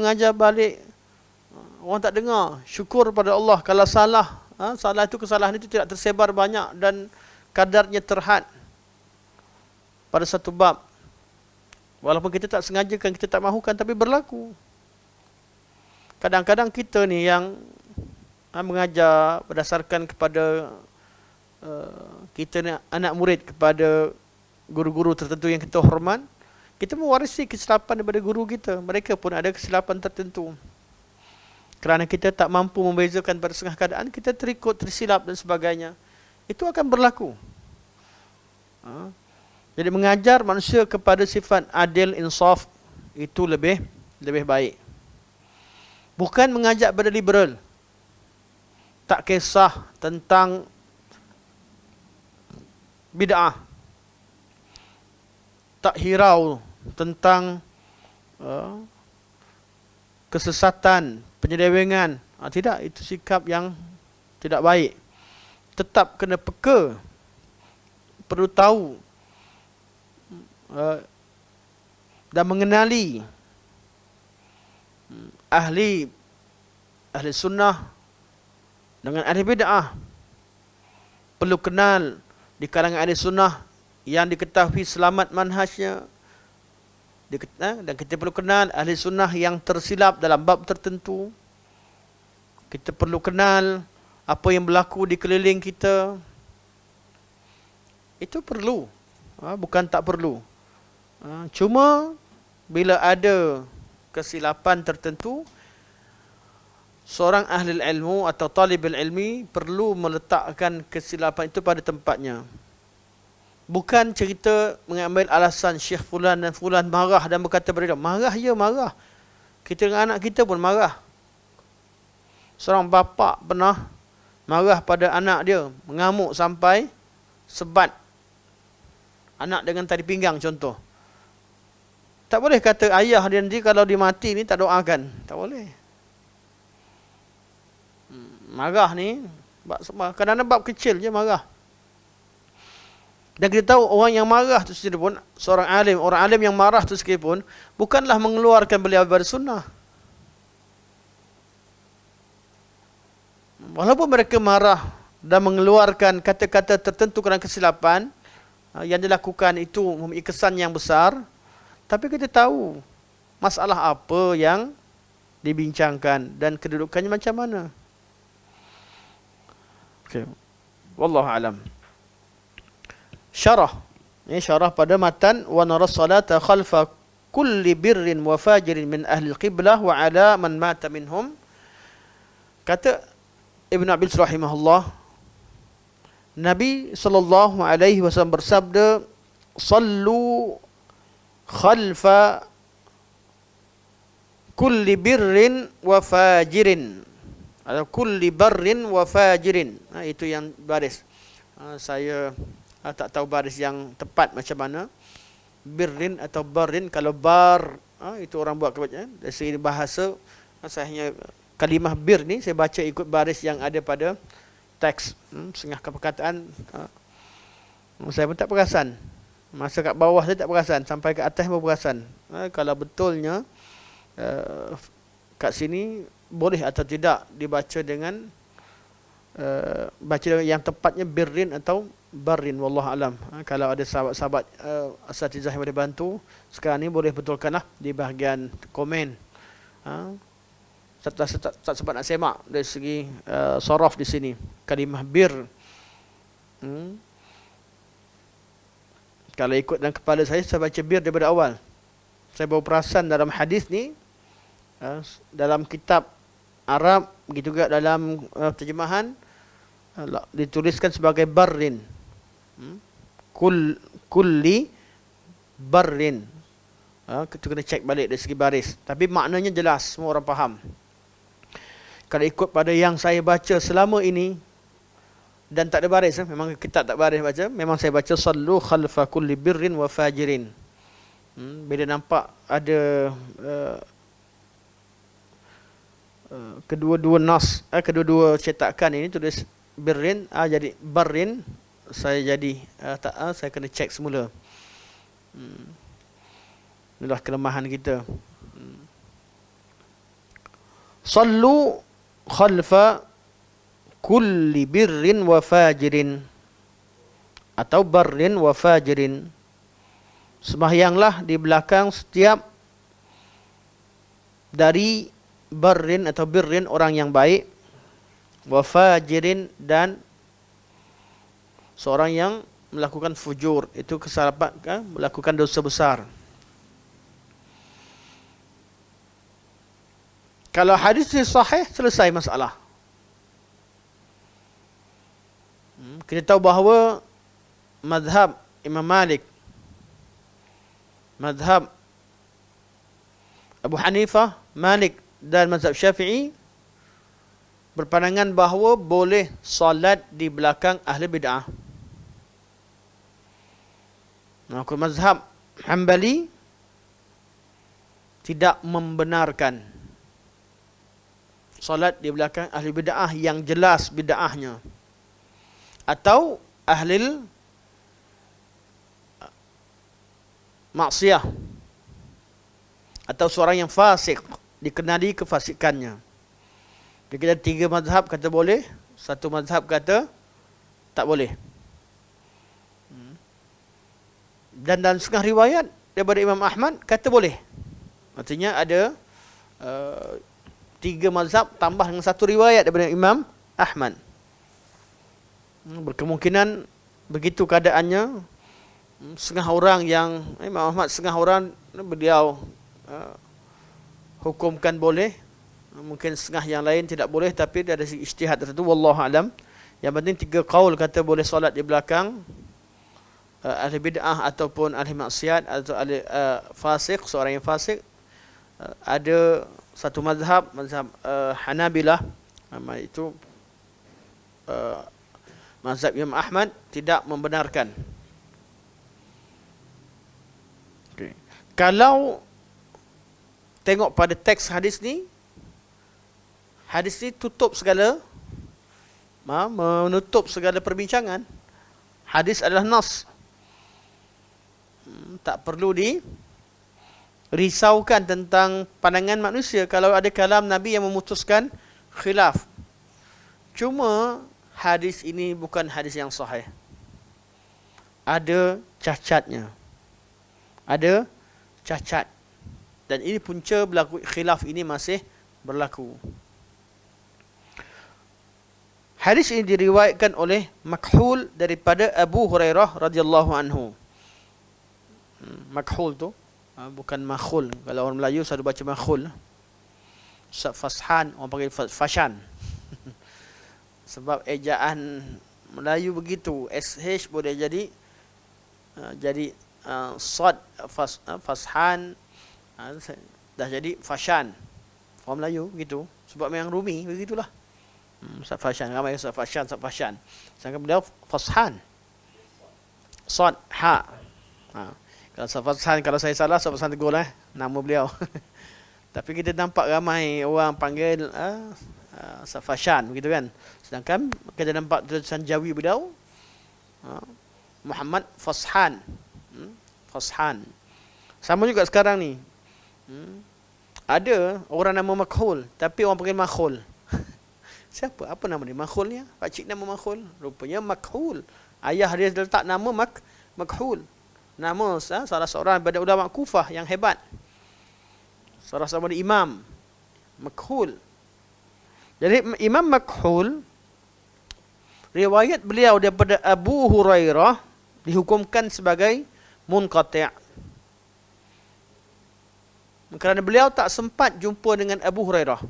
Orang tak dengar. Syukur pada Allah kalau salah. Salah itu, kesalahan itu tidak tersebar banyak dan kadarnya terhad pada satu bab. Walaupun kita tak sengajakan, kita tak mahukan, tapi berlaku. Kadang-kadang kita ni yang mengajar berdasarkan kepada kita ni anak murid kepada guru-guru tertentu yang kita hormat, kita mewarisi kesilapan daripada guru kita. Mereka pun ada kesilapan tertentu. Kerana kita tak mampu membezakan pada setengah keadaan, kita tersilap dan sebagainya. Itu akan berlaku. Jadi mengajar manusia kepada sifat adil, insaf, itu lebih baik. Bukan mengajak pada liberal, tak kisah tentang bid'ah, tak hirau tentang kesesatan, penyelewengan. Tidak, itu sikap yang tidak baik. Tetap kena peka, perlu tahu dan mengenali ahli sunnah dengan ahli bid'ah. Perlu kenal di kalangan ahli sunnah yang diketahui selamat manhajnya, dan kita perlu kenal ahli sunnah yang tersilap dalam bab tertentu. Kita perlu kenal apa yang berlaku di keliling kita. Itu perlu, bukan tak perlu. Cuma bila ada kesilapan tertentu, seorang ahli ilmu atau talibul ilmi perlu meletakkan kesilapan itu pada tempatnya. Bukan cerita mengambil alasan Syekh Fulan dan Fulan marah dan berkata berbeza. Marah, ya marah. Kita dengan anak kita pun marah. Seorang bapa pernah marah pada anak dia, mengamuk sampai sebat anak dengan tali pinggang contoh. Tak boleh kata ayah dia nanti kalau dia mati ni tak doakan. Tak boleh. Marah ni kadang-kadang bab kecil je marah. Dan kita tahu orang yang marah tu sendiri pun, seorang alim, orang alim yang marah tu sendiri pun bukanlah mengeluarkan beliau daripada sunnah. Walaupun mereka marah dan mengeluarkan kata-kata tertentu kerana kesilapan yang dilakukan, itu memiliki kesan yang besar, Tapi kita tahu masalah apa yang dibincangkan dan kedudukannya macam mana. Okey. Wallahu alam. Syarah. Ini syarah pada matan wa nara salata khalfa kulli birrin wa fajirin min ahli al-qiblah wa ala man mata minhum. Kata Ibn Abil rahimahullah, Nabi sallallahu alaihi wasallam bersabda, "Sallu khalfa kulli birrin wa fajirin." Atau kulli barrin wa fajirin. Itu yang baris. Saya tak tahu baris yang tepat macam mana. Birrin atau barrin. Kalau bar, itu orang buat kebaca. Dari segi bahasa, saya hanya kalimah bir ni saya baca ikut baris yang ada pada teks. Setengah perkataan saya pun tak perasan. Masa kat bawah saya tak perasan, sampai ke atas baru perasan. Kalau betulnya kat sini boleh atau tidak dibaca dengan baca yang tepatnya birrin atau barrin, wallahu alam. Kalau ada sahabat-sahabat asatizah yang boleh bantu sekarang ni, boleh betulkanlah di bahagian komen. Tak sempat nak semak dari segi sorof di sini. Kalimah bir. Kalau ikut dalam kepala saya baca bir daripada awal. Saya baru perasan dalam hadis ni, dalam kitab Arab, begitu juga dalam terjemahan dituliskan sebagai barrin. Kulli barrin. Kita kena cek balik dari segi baris. Tapi maknanya jelas, semua orang faham. Kalau ikut pada yang saya baca selama ini dan tak ada baris, memang kitab tak baris baca, memang saya baca sallu khalfa kulli birrin wa fajirin. Bila nampak ada kedua-dua nas, kedua-dua cetakan ini tulis birrin, jadi barrin, saya jadi saya kena cek semula. Inilah kelemahan kita. Sallu khalfa kulli birrin wa fajirin atau barrin wa fajirin. Sembahyanglah di belakang setiap dari barrin atau birrin, orang yang baik, wa fajirin, dan seorang yang melakukan fujur, itu kesalahan, melakukan dosa besar. Kalau hadis ini sahih, selesai masalah. Kita tahu bahawa mazhab Imam Malik, mazhab Abu Hanifah, Malik dan mazhab Syafi'i berpandangan bahawa boleh salat di belakang ahli bid'ah. Mazhab Hanbali tidak membenarkan salat di belakang ahli bid'ah yang jelas bid'ahnya, atau ahli maksiyah, atau seorang yang fasik, dikenali kefasikannya. Jadi kita tiga mazhab kata boleh, satu mazhab kata tak boleh. Dan dalam setengah riwayat daripada Imam Ahmad kata boleh. Artinya ada tiga mazhab tambah dengan satu riwayat daripada Imam Ahmad. Berkemungkinan begitu keadaannya. Setengah orang yang Imam Ahmad, setengah orang beliau hukumkan boleh, mungkin setengah yang lain tidak boleh, tapi ada ijtihad tertentu, wallahu alam. Yang penting tiga qaul kata boleh solat di belakang ahli bid'ah ataupun ahli maksiat atau ahli fasik, seorang yang fasik. Ada satu mazhab, mazhab Hanabilah, itu mazhab Imam Ahmad tidak membenarkan. Okay. Kalau tengok pada teks hadis ni tutup segala, menutup segala perbincangan. Hadis adalah nas, tak perlu risaukan tentang pandangan manusia kalau ada kalam Nabi yang memutuskan khilaf. Cuma hadis ini bukan hadis yang sahih. Ada cacatnya. Ada cacat. Dan ini punca berlaku khilaf ini masih berlaku. Hadis ini diriwayatkan oleh Makhul daripada Abu Hurairah radhiyallahu anhu. Makhul tu bukan makhul. Kalau orang Melayu selalu baca makhul. Fashan, orang panggil fashan. Sebab ejaan Melayu begitu. SH boleh jadi sad fashan, dah jadi fashan. Orang Melayu begitu. Sebab memang rumi begitulah. Ustaz Fashan, ramai Ustaz Fashan. Sedangkan beliau fashan. Sad ha. Kalau Ustaz Fashan, kalau saya salah Ustaz Fashan tegur nama beliau. Tapi kita nampak ramai orang panggil Ustaz Fashan begitu kan. Sedangkan kita nampak tulisan Jawi beliau Muhammad Fashan. Fashan. Sama juga sekarang ni. Ada orang nama Makhul tapi orang panggil Makhul. Siapa? Apa nama dia? Makhul ni? Pakcik nama Makhul. Rupanya Makhul. Ayah dia letak nama Makhul. Nama salah seorang daripada ulama Kufah yang hebat. Salah seorang imam. Makhul. Jadi Imam Makhul, riwayat beliau daripada Abu Hurairah dihukumkan sebagai munqati'. Kerana beliau tak sempat jumpa dengan Abu Hurairah.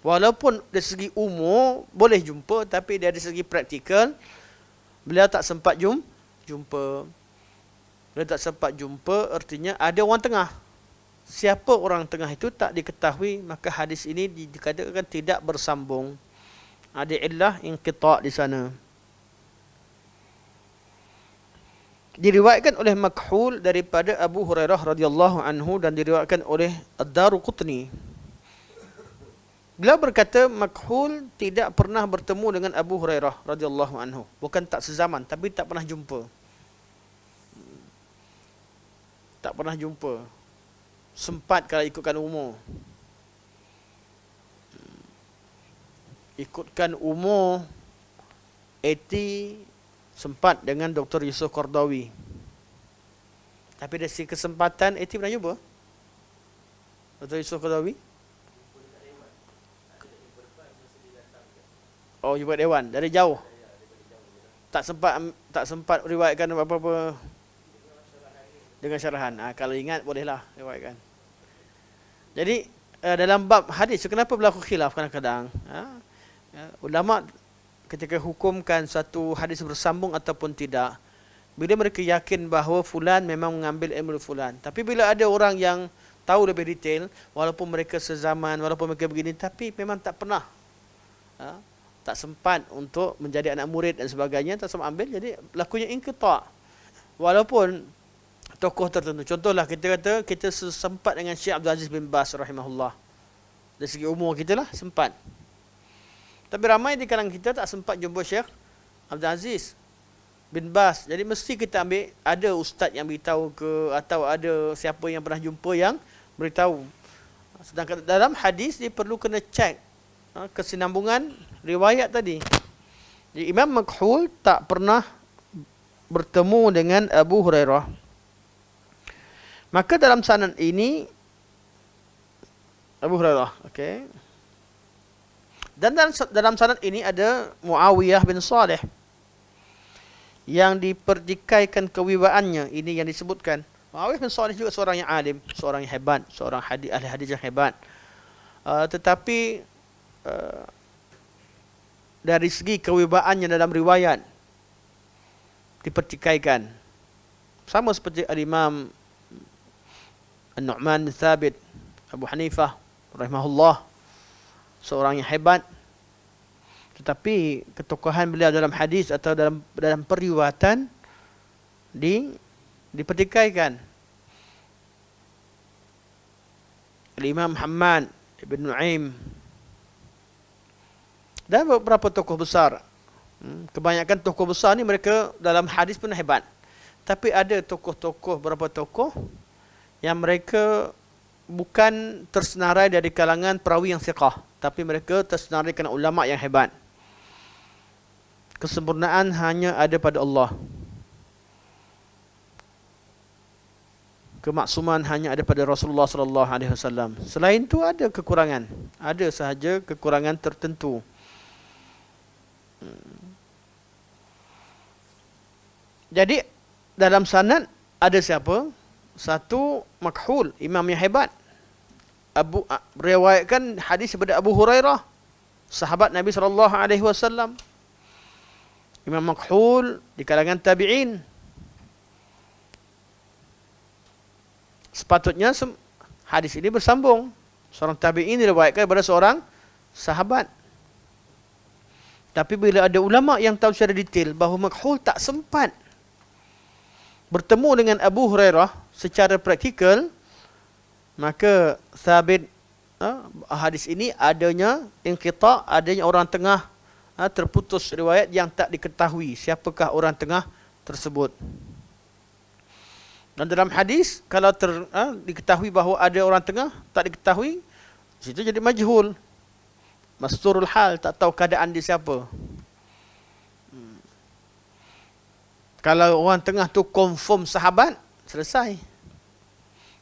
Walaupun dari segi umur boleh jumpa, tapi dari segi praktikal beliau tak sempat jumpa. Beliau tak sempat jumpa artinya ada orang tengah. Siapa orang tengah itu tak diketahui, maka hadis ini dikatakan tidak bersambung. Ada illah inqita' di sana. Diriwayatkan oleh Makhul daripada Abu Hurairah radhiyallahu anhu dan diriwayatkan oleh Ad-Daruqutni. Beliau berkata Makhul tidak pernah bertemu dengan Abu Hurairah radhiyallahu anhu. Bukan tak sezaman, tapi tak pernah jumpa. Tak pernah jumpa. Sempat kalau ikutkan umur. Ikutkan umur 80 sempat dengan Dr. Yusuf Qardawi. Tapi dari segi kesempatan 80 pernah jumpa Dr. Yusuf Qardawi? Oh, jumpa dewan dari jauh. Tak sempat riwayatkan apa-apa dengan syarahan. Kalau ingat bolehlah riwayatkan. Jadi dalam bab hadis kenapa berlaku khilaf kadang-kadang? Ulama ketika hukumkan satu hadis bersambung ataupun tidak, bila mereka yakin bahawa fulan memang mengambil ilmu fulan. Tapi bila ada orang yang tahu lebih detail, walaupun mereka sezaman, walaupun mereka begini, tapi memang tak pernah, tak sempat untuk menjadi anak murid dan sebagainya, tak sempat ambil, jadi lakunya inqita'. Walaupun tokoh tertentu, contohlah kita kata kita sempat dengan Syekh Abdul Aziz bin Bas rahimahullah. Dari segi umur kita lah sempat. Tapi ramai di kalangan kita tak sempat jumpa Syekh Abdul Aziz bin Bas. Jadi mesti kita ambil ada ustaz yang beritahu ke, atau ada siapa yang pernah jumpa yang beritahu. Sedangkan dalam hadis dia perlu kena cek kesinambungan riwayat tadi. Jadi Imam Makhul tak pernah bertemu dengan Abu Hurairah. Maka dalam sanad ini Abu Hurairah, okey. Dan dalam sanad ini ada Muawiyah bin Saleh yang dipertikaikan kewibaannya. Ini yang disebutkan. Muawiyah bin Saleh juga seorang yang alim, seorang yang hebat, seorang ahli hadis yang hebat. Tetapi dari segi kewibaannya dalam riwayat dipertikaikan. Sama seperti Al-Imam An-Nu'man bin Thabit, Abu Hanifah rahimahullah, seorang yang hebat, tetapi ketokohan beliau dalam hadis atau dalam periwayatan dipertikaikan. Al-Imam Muhammad Ibn Nu'aim dan beberapa tokoh besar. Kebanyakan tokoh besar ni mereka dalam hadis pun hebat. Tapi ada tokoh-tokoh, beberapa tokoh yang mereka bukan tersenarai dari kalangan perawi yang thiqah, tapi mereka tersenarai kerana ulama yang hebat. Kesempurnaan hanya ada pada Allah. kemaksuman hanya ada pada Rasulullah sallallahu alaihi wasallam. Selain itu ada kekurangan, ada sahaja kekurangan tertentu. Jadi dalam sanad ada siapa? Satu makhul, imam yang hebat. Riwayatkan hadis daripada Abu Hurairah, sahabat Nabi sallallahu alaihi wasallam. Imam makhul di kalangan tabi'in. Sepatutnya hadis ini bersambung. Seorang tabi'in diriwayatkan daripada seorang sahabat. Tapi bila ada ulama yang tahu secara detail bahawa makhul tak sempat bertemu dengan Abu Hurairah secara praktikal, maka sabit hadis ini adanya inqita', adanya orang tengah, terputus riwayat yang tak diketahui siapakah orang tengah tersebut. Dan dalam hadis kalau diketahui bahawa ada orang tengah tak diketahui, situ jadi majhul, masturul hal, tak tahu keadaan dia siapa. Kalau orang tengah tu confirm sahabat, selesai.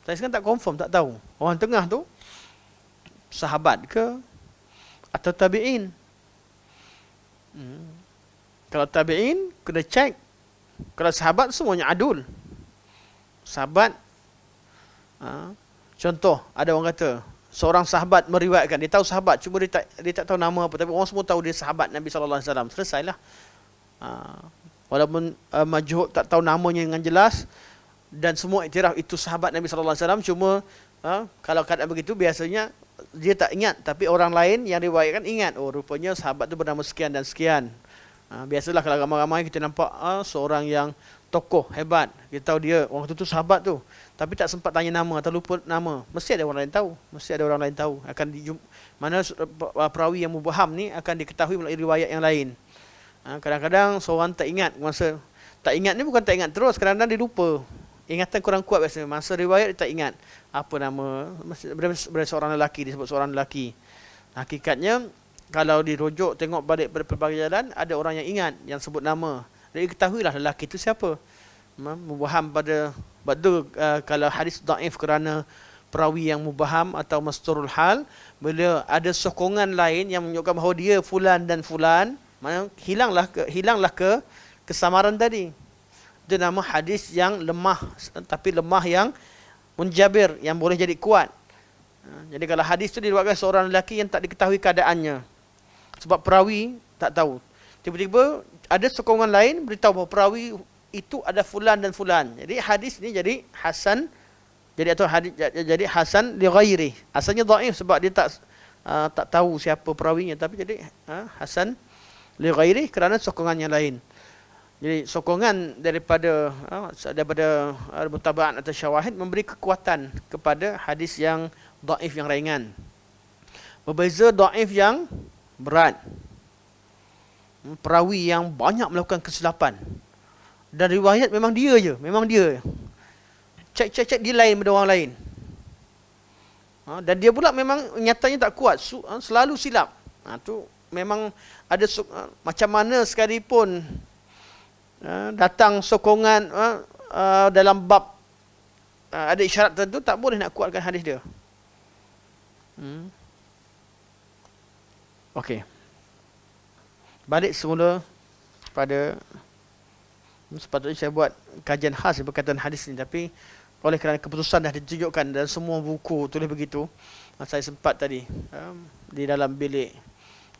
Saya sekarang tak confirm, tak tahu orang tengah tu sahabat ke atau tabi'in. Kalau tabi'in kena cek. Kalau sahabat semuanya adul. Sahabat, contoh ada orang kata seorang sahabat meriwayatkan, dia tahu sahabat, cuma dia tak tahu nama apa, tapi orang semua tahu dia sahabat Nabi sallallahu alaihi wasallam. Selesailah. Walaupun majhul, tak tahu namanya dengan jelas, dan semua iktiraf itu sahabat Nabi sallallahu alaihi wasallam, cuma kalau keadaan begitu biasanya dia tak ingat, tapi orang lain yang riwayatkan ingat. Oh, rupanya sahabat tu bernama sekian dan sekian. Biasalah kalau ramai-ramai kita nampak seorang yang tokoh hebat, kita tahu dia orang tu sahabat tu, tapi tak sempat tanya nama atau lupa nama. Mesti ada orang lain tahu, mesti ada orang lain tahu. Mana perawi yang mubham ni akan diketahui melalui riwayat yang lain. Kadang-kadang seorang tak ingat, masa tak ingat ni bukan tak ingat terus, kadang-kadang dia lupa. Ingatan kurang kuat biasanya. Masa riwayat dia tak ingat apa nama, berapa seorang lelaki, disebut seorang lelaki. Hakikatnya kalau dirujuk tengok balik pada pelbagai jalan, ada orang yang ingat, yang sebut nama. Jadi ketahuilah lelaki itu siapa. Mubaham pada kalau hadis dhaif kerana perawi yang mubaham atau masturul hal, bila ada sokongan lain yang menunjukkan bahawa dia fulan dan fulan, hilanglah kesamaran tadi. Itu nama hadis yang lemah, tapi lemah yang munjabir, yang boleh jadi kuat. Jadi kalau hadis itu diriwayatkan seorang lelaki yang tak diketahui keadaannya, sebab perawi tak tahu, tiba-tiba ada sokongan lain beritahu bahawa perawi itu ada fulan dan fulan. Jadi hadis ini jadi hasan, jadi hasan li ghairi. Asalnya dhaif sebab dia tak tahu siapa perawinya, tapi jadi hasan li ghairi kerana sokongan yang lain. Jadi sokongan daripada mutaba'at atau syawahid memberi kekuatan kepada hadis yang dhaif yang ringan. Berbeza dhaif yang berat, perawi yang banyak melakukan kesilapan, dan riwayat memang dia je, cek dia lain daripada orang lain, dan dia pula memang nyatanya tak kuat, selalu silap. Tu memang ada macam mana sekalipun datang sokongan dalam bab ada isyarat tertentu, tak boleh nak kuatkan hadis dia. Okey, balik semula pada, sepatutnya saya buat kajian khas berkaitan hadis ni, tapi oleh kerana keputusan dah ditunjukkan dan semua buku tulis begitu, saya sempat tadi di dalam bilik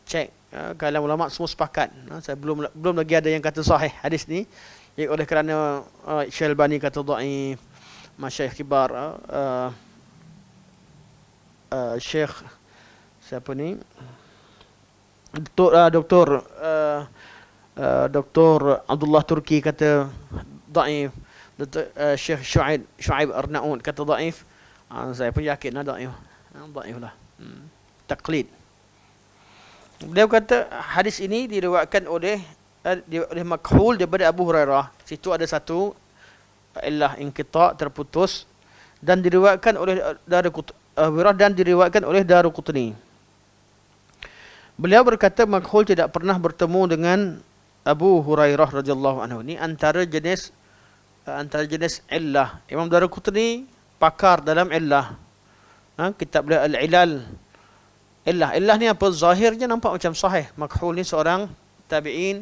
cek, kalangan ulama semua sepakat. Saya belum lagi ada yang kata sahih hadis ni, oleh kerana Syekh Albani kata dhaif, masyayikh kibar, Syekh siapa ni, Doktor Abdullah Turki kata dhaif, Syekh Shu'aib Arnaud kata dhaif. Saya pun yakin dhaif lah. Taklid. Beliau kata hadis ini diriwayatkan oleh makhul daripada Abu Hurairah. Situ ada satu illah inqita', terputus, dan diriwayatkan oleh Daruqutni. Beliau berkata makhul tidak pernah bertemu dengan Abu Hurairah radhiyallahu anhu. Ini antara jenis antara jenis illah. Imam Daraqutni pakar dalam illah. Kitab dia Al-Ilal. Illah ni apa? Zahirnya nampak macam sahih. Makhul ni seorang tabi'in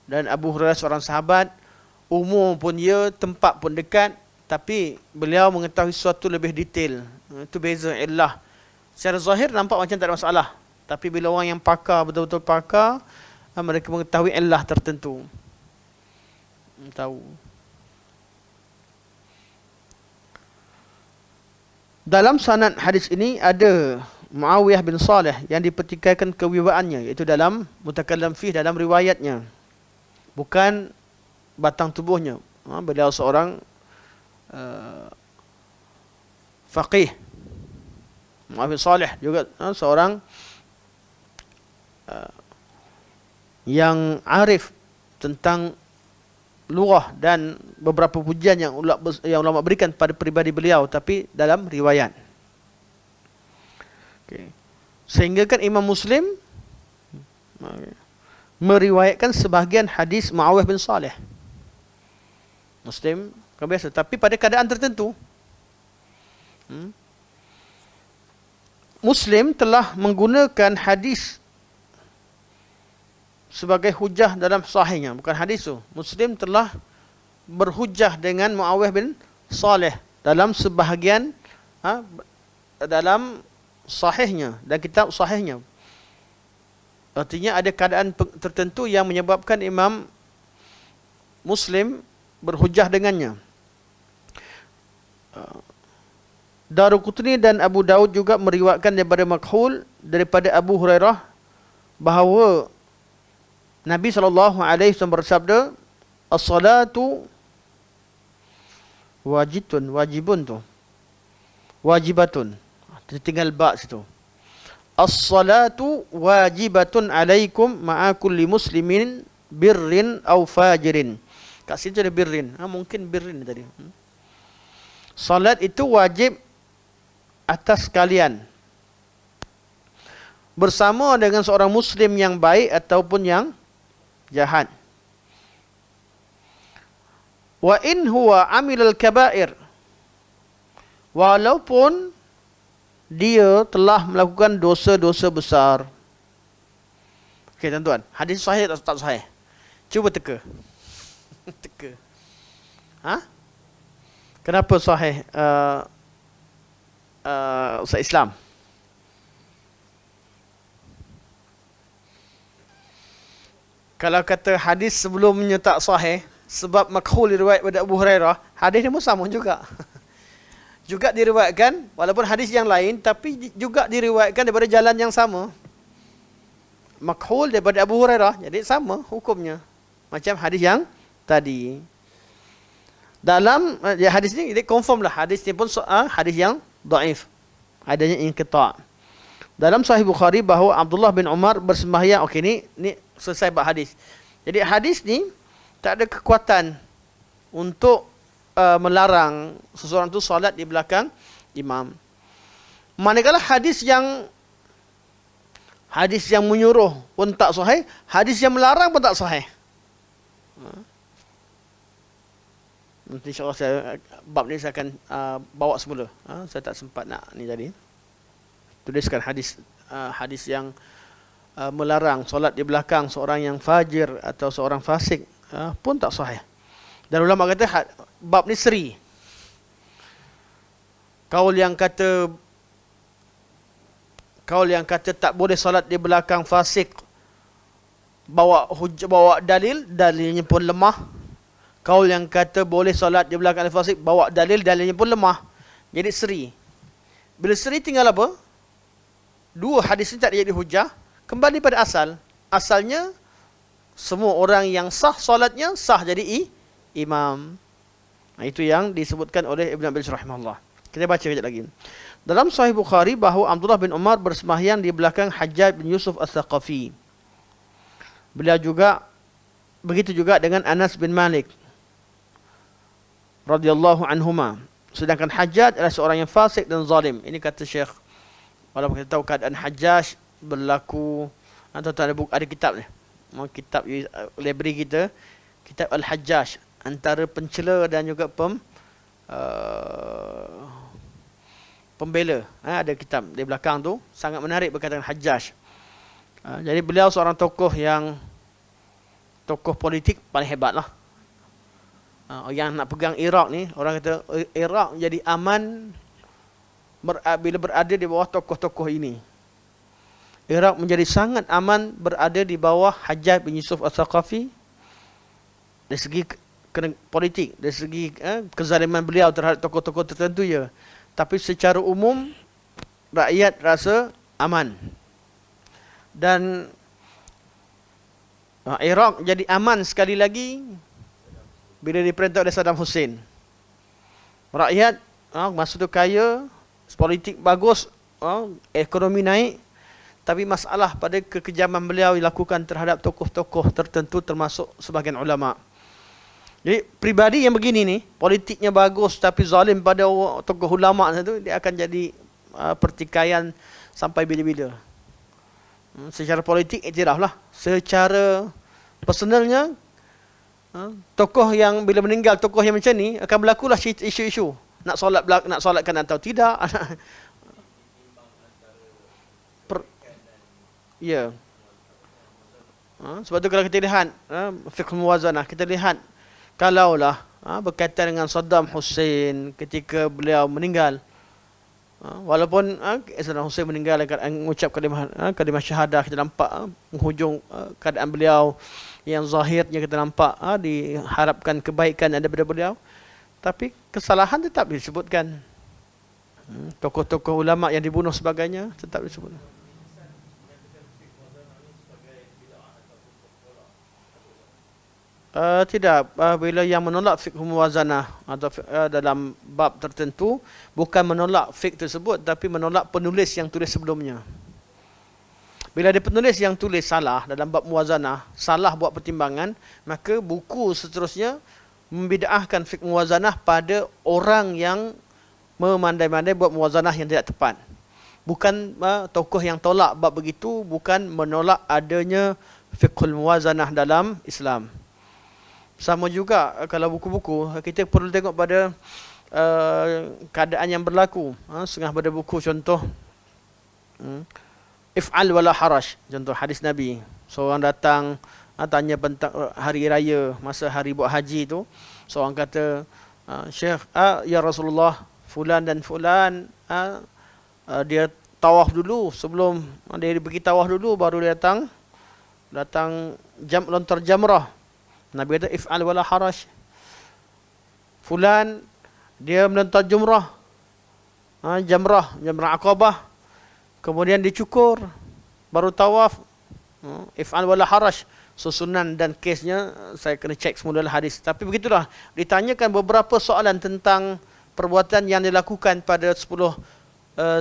dan Abu Hurairah seorang sahabat. Umur pun dia, tempat pun dekat, tapi beliau mengetahui sesuatu lebih detail. Itu beza illah. Secara zahir nampak macam tak ada masalah, tapi bila orang yang pakar, betul-betul pakar, mereka mengetahui illah tertentu. Tahu. Dalam sanad hadis ini ada Muawiyah bin Saleh yang dipertikaikan kewibawaannya, iaitu dalam mutakallam fih, dalam riwayatnya, bukan batang tubuhnya. Beliau seorang faqih. Muawiyah bin Saleh juga seorang yang arif tentang lughah dan beberapa pujian yang ulama berikan pada pribadi beliau, tapi dalam riwayat. Okay. Sehingga kan Imam Muslim meriwayatkan sebahagian hadis Muawiyah bin Saleh. Muslim kan biasa, tapi pada keadaan tertentu. Muslim telah menggunakan hadis sebagai hujah dalam sahihnya, bukan hadis tu. Muslim telah berhujah dengan Muawiyah bin Saleh dalam sebahagian dalam sahihnya dan kitab sahihnya. Artinya ada keadaan tertentu yang menyebabkan Imam Muslim berhujah dengannya. Daraqutni dan Abu Daud juga meriwayatkan daripada Makhul daripada Abu Hurairah bahawa Nabi SAW bersabda, as-salatu wajibatun. Tinggal ba situ. As-salatu wajibatun alaikum ma'a kulli muslimin birrin aw fajirin. Kat situ ada birrin. Mungkin birrin tadi. Salat itu wajib atas kalian bersama dengan seorang muslim yang baik ataupun yang jahat. Wa in huwa amilal kaba'ir, walaupun dia telah melakukan dosa-dosa besar. Okey tuan-tuan, hadis sahih atau tak sahih? Cuba teka. Teka. Kenapa sahih Ustaz Islam? Kalau kata hadis sebelumnya tak sahih sebab makhul diriwayat pada Abu Hurairah, hadis ni pun sama juga. Juga diriwayatkan walaupun hadis yang lain, tapi juga diriwayatkan daripada jalan yang sama. Makhul daripada Abu Hurairah, jadi sama hukumnya macam hadis yang tadi. Dalam hadis ni dia confirm lah, hadis ni pun hadis yang dhaif, adanya inqita'. Dalam Sahih Bukhari bahawa Abdullah bin Umar bersembahyang. Okey, ni selesai bab hadis. Jadi hadis ni tak ada kekuatan untuk melarang seseorang tu solat di belakang imam. Manakala hadis yang menyuruh pun tak sahih, hadis yang melarang pun tak sahih. Nanti insyaAllah bab ni saya akan bawa semula. Saya tak sempat nak ni tadi. Tuliskan hadis yang melarang solat di belakang seorang yang fajir atau seorang fasik pun tak sahih. Dan ulama kata bab ni seri. Kaul yang kata tak boleh solat di belakang fasik bawa dalilnya pun lemah. Kaul yang kata boleh solat di belakang fasik bawa dalilnya pun lemah. Jadi seri. Bila seri tinggal apa? Dua hadis ini tak jadi hujah. Kembali pada asal. Asalnya semua orang yang sah solatnya sah jadi imam. Itu yang disebutkan oleh Ibn Abil rahimahullah. Kita baca sekejap lagi. Dalam Sahih Bukhari bahawa Abdullah bin Umar bersembahyang di belakang Hajjaj bin Yusuf As-Saqafi. Begitu juga dengan Anas bin Malik radhiyallahu anhuma. Sedangkan Hajjaj adalah seorang yang fasik dan zalim. Ini kata Syekh. Walaupun kita tahu keadaan Hajjaj berlaku, atau ada kitab ni. Kitab library kita, kitab Al-Hajjaj. antara pencela dan juga pembela. Ada kitab di belakang tu, sangat menarik berkaitan Hajjaj. Jadi beliau seorang tokoh politik paling hebat lah. Yang nak pegang Iraq ni, orang kata Iraq jadi aman bila berada di bawah tokoh-tokoh ini. Iraq menjadi sangat aman berada di bawah Hajjaj bin Yusuf Al-Thaqafi dari segi politik, dari segi kezaliman beliau terhadap tokoh-tokoh tertentu ya. Tapi secara umum rakyat rasa aman. Dan Iraq jadi aman sekali lagi bila diperintah oleh Saddam Hussein. Rakyat masa tu kaya, politik bagus, ekonomi naik, tapi masalah pada kekejaman beliau dilakukan terhadap tokoh-tokoh tertentu termasuk sebahagian ulama. Jadi pribadi yang begini ni, politiknya bagus tapi zalim pada tokoh ulama tu, dia akan jadi pertikaian sampai bila-bila. Secara politik iktiraf lah. Secara personalnya, tokoh yang bila meninggal, tokoh yang macam ni akan berlakulah isu-isu. Nak solatkan atau tidak. Ya. Sebab tu kalau kita lihat fiqh muwazanah, kita lihat kalaulah berkaitan dengan Saddam Hussein ketika beliau meninggal, walaupun Saddam Hussein meninggal mengucap kalimah syahadah, kita nampak menghujung keadaan beliau yang zahirnya kita nampak diharapkan kebaikan daripada beliau, tapi kesalahan tetap disebutkan. Tokoh-tokoh ulama yang dibunuh sebagainya tetap disebut. Tidak, bila yang menolak fiqh muwazanah atau dalam bab tertentu, bukan menolak fiqh tersebut, tapi menolak penulis yang tulis sebelumnya. Bila ada penulis yang tulis salah dalam bab muwazanah, salah buat pertimbangan, maka buku seterusnya membida'ahkan fiqh muwazanah pada orang yang memandai-mandai buat muwazanah yang tidak tepat. Bukan tokoh yang tolak bab begitu, bukan menolak adanya fiqhul muwazanah dalam Islam. Sama juga kalau buku-buku, kita perlu tengok pada keadaan yang berlaku. Setengah pada buku contoh if'al wala haraj, contoh hadis Nabi. Seorang datang tanya tentang hari raya, masa hari buat haji tu. Seorang kata, Syekh, ya Rasulullah, fulan dan fulan dia tawaf dulu, sebelum dia pergi tawaf dulu baru dia datang lontar jamrah. Nabi kata if'al wala haraj. Fulan dia melontar jamrah Aqabah, kemudian dicukur baru tawaf. If'al wala haraj. Susunan dan kesnya saya kena cek semula hadis. Tapi begitulah, ditanyakan beberapa soalan tentang perbuatan yang dilakukan pada 10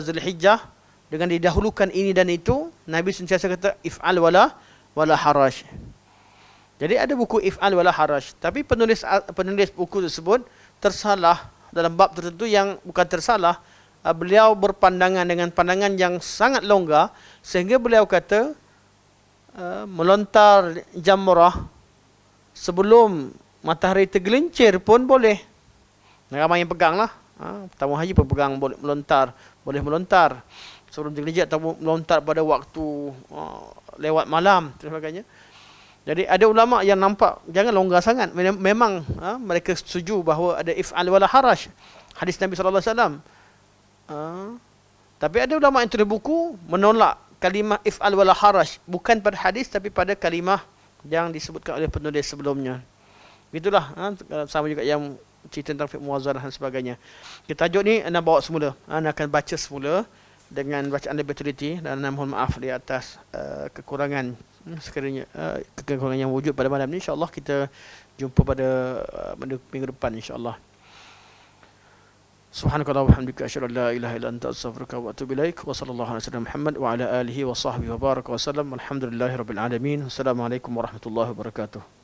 Zulhijjah dengan didahulukan ini dan itu. Nabi sentiasa kata if'al wala haraj. Jadi ada buku if'al wala haraj, tapi penulis buku tersebut tersalah dalam bab tertentu yang bukan tersalah. Beliau berpandangan dengan pandangan yang sangat longgar, sehingga beliau kata melontar jamrah sebelum matahari tergelincir pun boleh. Ramai yang pegang lah. Tamu haji pun pegang boleh melontar sebelum tergelincir, atau melontar pada waktu lewat malam dan sebagainya. Jadi ada ulama yang nampak jangan longgar sangat. Memang mereka setuju bahawa ada if'al wala haraj, hadis Nabi sallallahu alaihi wasallam. Tapi ada ulama yang tulis buku menolak kalimah if'al wala haraj, bukan pada hadis tapi pada kalimah yang disebutkan oleh penulis sebelumnya. Begitulah, sama juga yang cerita tentang fiqh muwazanah dan sebagainya. Kita tajuk ni anda bawa semula. Anda akan baca semula dengan bacaan lebih teliti, dan mohon maaf di atas kekurangan sekiranya kekurangan yang wujud pada malam ni. InsyaAllah kita jumpa pada minggu depan insyaAllah. Subhanakallah wa hamdika asyhadu an la ilaha illa anta astaghfiruka wa atubu ilaik. Wa sallallahu alaihi wasallam Muhammad wa ala alihi wa sahbihi wa baraka wa sallam. Alhamdulillahirabbil alamin. Assalamualaikum warahmatullahi wabarakatuh.